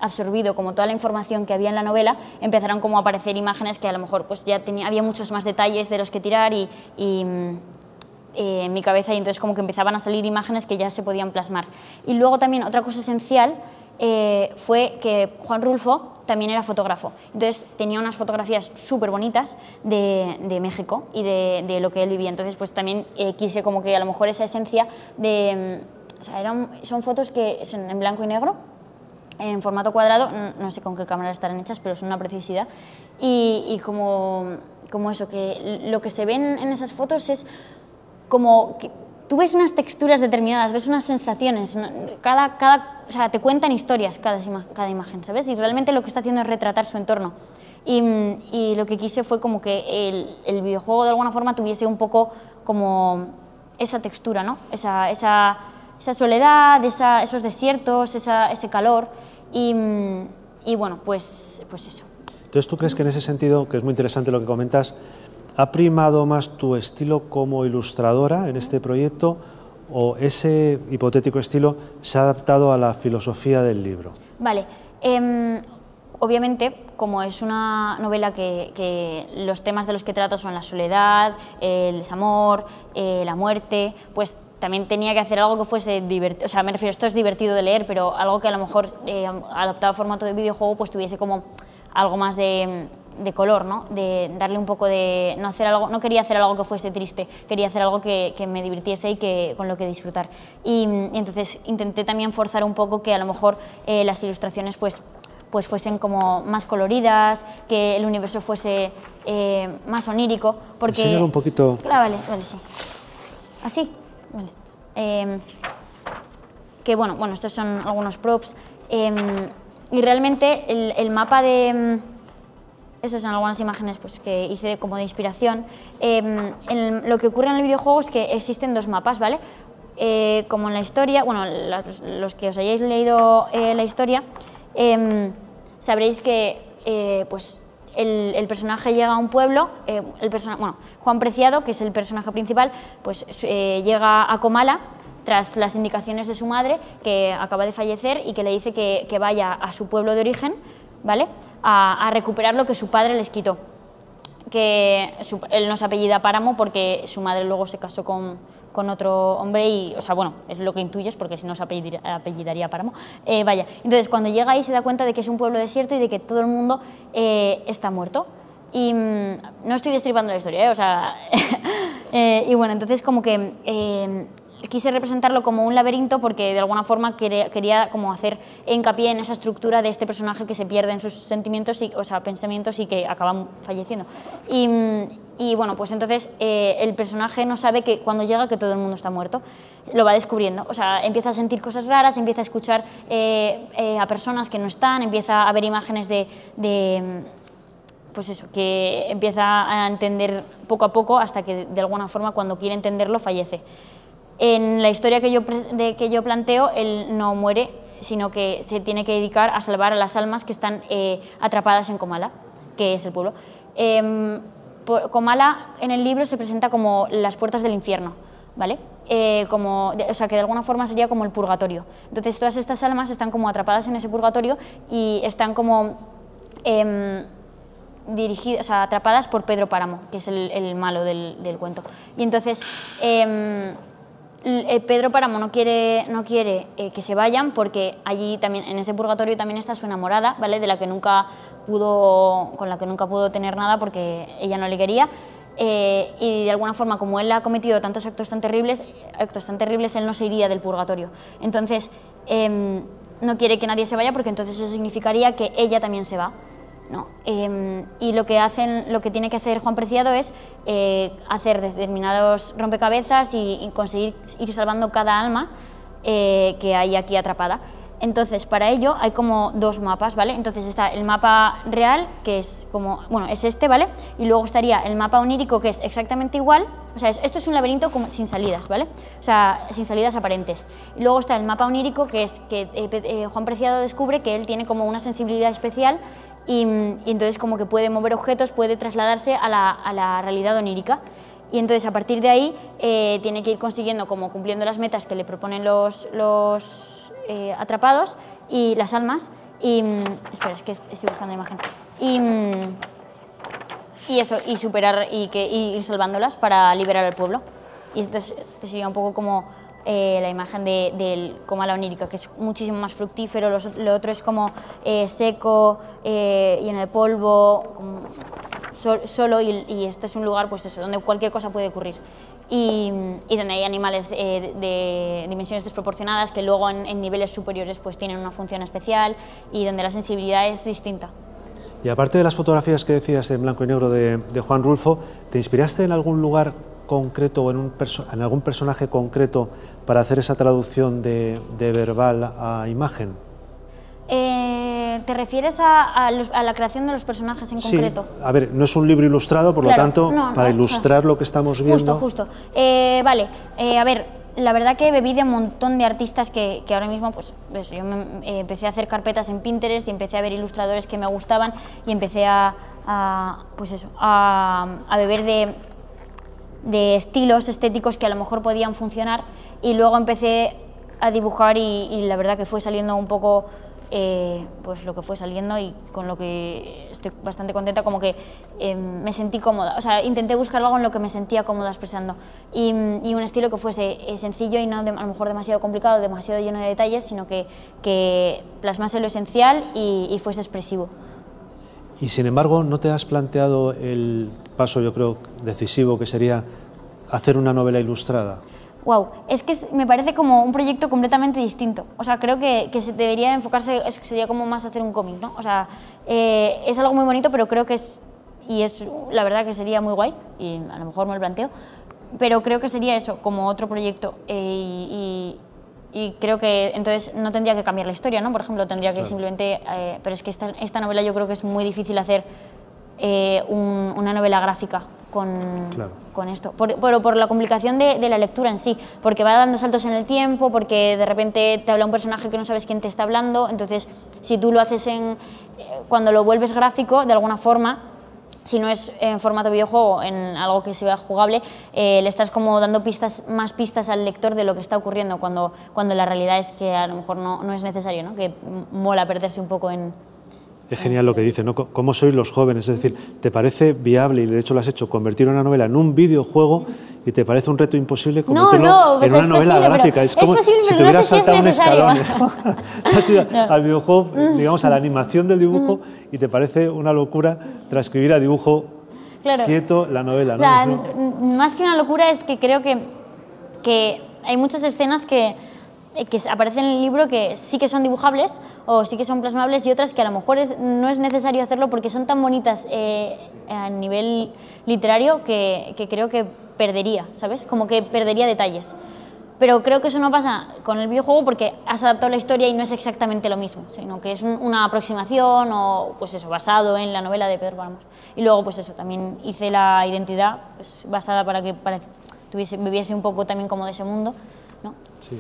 absorbido como toda la información que había en la novela, empezaron como a aparecer imágenes que a lo mejor pues ya había muchos más detalles de los que tirar y en mi cabeza, y entonces como que empezaban a salir imágenes que ya se podían plasmar. Y luego también otra cosa esencial fue que Juan Rulfo también era fotógrafo, entonces tenía unas fotografías súper bonitas de México y de lo que él vivía. Entonces pues también quise como que a lo mejor esa esencia o sea, son fotos que son en blanco y negro, en formato cuadrado, no sé con qué cámara estarán hechas, pero son una preciosidad. Y como eso, que lo que se ve en esas fotos es como que tú ves unas texturas determinadas, ves unas sensaciones, o sea, te cuentan historias cada imagen, ¿sabes? Y realmente lo que está haciendo es retratar su entorno. Y lo que quise fue como que el videojuego de alguna forma tuviese un poco como esa textura, ¿no? Esa soledad, esos desiertos, ese calor y bueno, pues eso. Entonces, ¿tú crees que en ese sentido, que es muy interesante lo que comentas, ha primado más tu estilo como ilustradora en este proyecto o ese hipotético estilo se ha adaptado a la filosofía del libro? Vale, obviamente, como es una novela que los temas de los que trato son la soledad, el desamor, la muerte, pues también tenía que hacer algo que fuese divertido, o sea, me refiero, esto es divertido de leer, pero algo que a lo mejor, adaptado a formato de videojuego, pues tuviese como algo más de color, ¿no? De darle un poco de... No quería hacer algo que fuese triste, quería hacer algo que me divirtiese y con lo que disfrutar. Y entonces intenté también forzar un poco que a lo mejor las ilustraciones pues fuesen como más coloridas, que el universo fuese más onírico, porque... Enséñalo un poquito. Vale, sí. ¿Así? Vale. Que bueno, estos son algunos props. Y realmente el mapa de... Esas son algunas imágenes pues, que hice como de inspiración. Lo que ocurre en el videojuego es que existen dos mapas, ¿vale? Como en la historia, bueno, los que os hayáis leído la historia, sabréis que pues, el personaje llega a un pueblo, Juan Preciado, que es el personaje principal, pues llega a Comala tras las indicaciones de su madre, que acaba de fallecer y que le dice que vaya a su pueblo de origen, ¿vale? A recuperar lo que su padre les quitó. él no se apellida Páramo porque su madre luego se casó con otro hombre y, o sea, bueno, es lo que intuyes porque si no se apellidaría Páramo. Vaya, entonces cuando llega ahí se da cuenta de que es un pueblo desierto y de que todo el mundo está muerto. Y no estoy destripando la historia, o sea, y bueno, entonces como que quise representarlo como un laberinto porque de alguna forma quería como hacer hincapié en esa estructura de este personaje que se pierde en sus sentimientos, o sea, pensamientos y que acaba falleciendo. Y bueno, pues entonces el personaje no sabe que cuando llega que todo el mundo está muerto, lo va descubriendo, o sea, empieza a sentir cosas raras, empieza a escuchar a personas que no están, empieza a ver imágenes pues eso, que empieza a entender poco a poco hasta que de alguna forma cuando quiere entenderlo fallece. En la historia que yo planteo, él no muere, sino que se tiene que dedicar a salvar a las almas que están atrapadas en Comala, que es el pueblo. Comala en el libro se presenta como las puertas del infierno, ¿vale? O sea, que de alguna forma sería como el purgatorio. Entonces todas estas almas están como atrapadas en ese purgatorio y están como dirigidas, o sea, atrapadas por Pedro Páramo, que es el malo del cuento. Y entonces Pedro Páramo no quiere que se vayan porque allí también, en ese purgatorio también está su enamorada, ¿vale? Con la que nunca pudo tener nada porque ella no le quería. Y de alguna forma, como él ha cometido tantos actos tan terribles, él no se iría del purgatorio. Entonces, no quiere que nadie se vaya porque entonces eso significaría que ella también se va, ¿no? Y lo que tiene que hacer Juan Preciado es hacer determinados rompecabezas y conseguir ir salvando cada alma que hay aquí atrapada. Entonces, para ello hay como dos mapas, ¿vale? Entonces está el mapa real, que es como, bueno, es este, ¿vale? Y luego estaría el mapa onírico, que es exactamente igual, o sea, esto es un laberinto como sin salidas, ¿vale? O sea, sin salidas aparentes. Y luego está el mapa onírico, que es que Juan Preciado descubre que él tiene como una sensibilidad especial y entonces como que puede mover objetos, puede trasladarse a la realidad onírica. Y entonces a partir de ahí tiene que ir consiguiendo, como cumpliendo las metas que le proponen los atrapados y las almas. Espera, es que estoy buscando la imagen. Y eso, y superar y ir salvándolas para liberar al pueblo. Y entonces sería un poco como la imagen del Comala onírica, que es muchísimo más fructífero, lo otro es como seco, lleno de polvo, solo, y este es un lugar, pues eso, donde cualquier cosa puede ocurrir. Y donde hay animales de dimensiones desproporcionadas que luego en niveles superiores pues tienen una función especial y donde la sensibilidad es distinta. Y aparte de las fotografías que decías en blanco y negro de Juan Rulfo, ¿te inspiraste en algún lugar concreto o en algún personaje concreto para hacer esa traducción de verbal a imagen? ¿Te refieres a la creación de los personajes en concreto? Sí, a ver, no es un libro ilustrado, por lo tanto, para ilustrar lo que estamos viendo... Justo. Vale, a ver, la verdad que bebí de un montón de artistas que ahora mismo, pues yo empecé a hacer carpetas en Pinterest y empecé a ver ilustradores que me gustaban y empecé a beber de estilos estéticos que a lo mejor podían funcionar, y luego empecé a dibujar y la verdad que fue saliendo un poco pues lo que fue saliendo, y con lo que estoy bastante contenta, como que me sentí cómoda, o sea, intenté buscar algo en lo que me sentía cómoda expresando y un estilo que fuese sencillo y no a lo mejor demasiado complicado, demasiado lleno de detalles, sino que plasmase lo esencial y fuese expresivo. Y sin embargo, ¿no te has planteado el paso, yo creo, decisivo, que sería hacer una novela ilustrada? Wow, es que me parece como un proyecto completamente distinto. O sea, creo que se debería enfocarse, sería como más hacer un cómic, ¿no? O sea, es algo muy bonito, pero creo que es la verdad que sería muy guay, y a lo mejor me lo planteo, pero creo que sería eso, como otro proyecto, y creo que entonces no tendría que cambiar la historia, ¿no? Por ejemplo, tendría que simplemente... pero es que esta novela yo creo que es muy difícil hacer una novela gráfica con esto, por la complicación de la lectura en sí, porque va dando saltos en el tiempo, porque de repente te habla un personaje que no sabes quién te está hablando, entonces si tú lo haces cuando lo vuelves gráfico, de alguna forma, si no es en formato videojuego, en algo que sea jugable, le estás como dando más pistas al lector de lo que está ocurriendo, cuando la realidad es que a lo mejor no es necesario, ¿no? Que mola perderse un poco en Es genial lo que dice, ¿no? ¿Cómo sois los jóvenes? Es decir, ¿te parece viable, y de hecho lo has hecho, convertir una novela en un videojuego y te parece un reto imposible convertirlo en una novela gráfica? Es como si te hubieras saltado un escalón. Has ido al videojuego, digamos, a la animación del dibujo y te parece una locura transcribir a dibujo quieto la novela, ¿no? Más que una locura es que creo que hay muchas escenas que aparecen en el libro que sí que son dibujables o sí que son plasmables y otras que a lo mejor no es necesario hacerlo porque son tan bonitas a nivel literario que creo que perdería, ¿sabes? Como que perdería detalles. Pero creo que eso no pasa con el videojuego porque has adaptado la historia y no es exactamente lo mismo, sino que es una aproximación o pues eso, basado en la novela de Pedro Páramo. Y luego pues eso, también hice la identidad pues, basada para que viviese un poco también como de ese mundo, ¿no? Sí.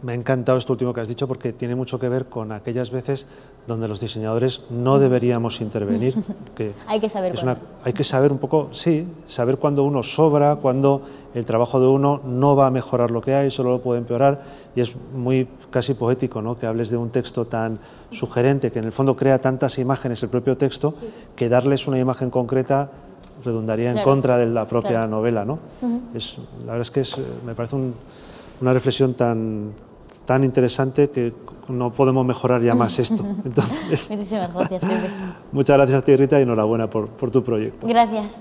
Me ha encantado esto último que has dicho porque tiene mucho que ver con aquellas veces donde los diseñadores no deberíamos intervenir. Que hay que saber hay que saber un poco, sí, saber cuándo uno sobra, cuándo el trabajo de uno no va a mejorar lo que hay, solo lo puede empeorar, y es muy casi poético, ¿no? Que hables de un texto tan sugerente, que en el fondo crea tantas imágenes el propio texto, que darles una imagen concreta redundaría en contra de la propia novela, ¿no? La verdad es que me parece una reflexión tan interesante que no podemos mejorar ya más esto. Entonces, muchísimas gracias, Pepe. Muchas gracias a ti, Rita, y enhorabuena por tu proyecto. Gracias.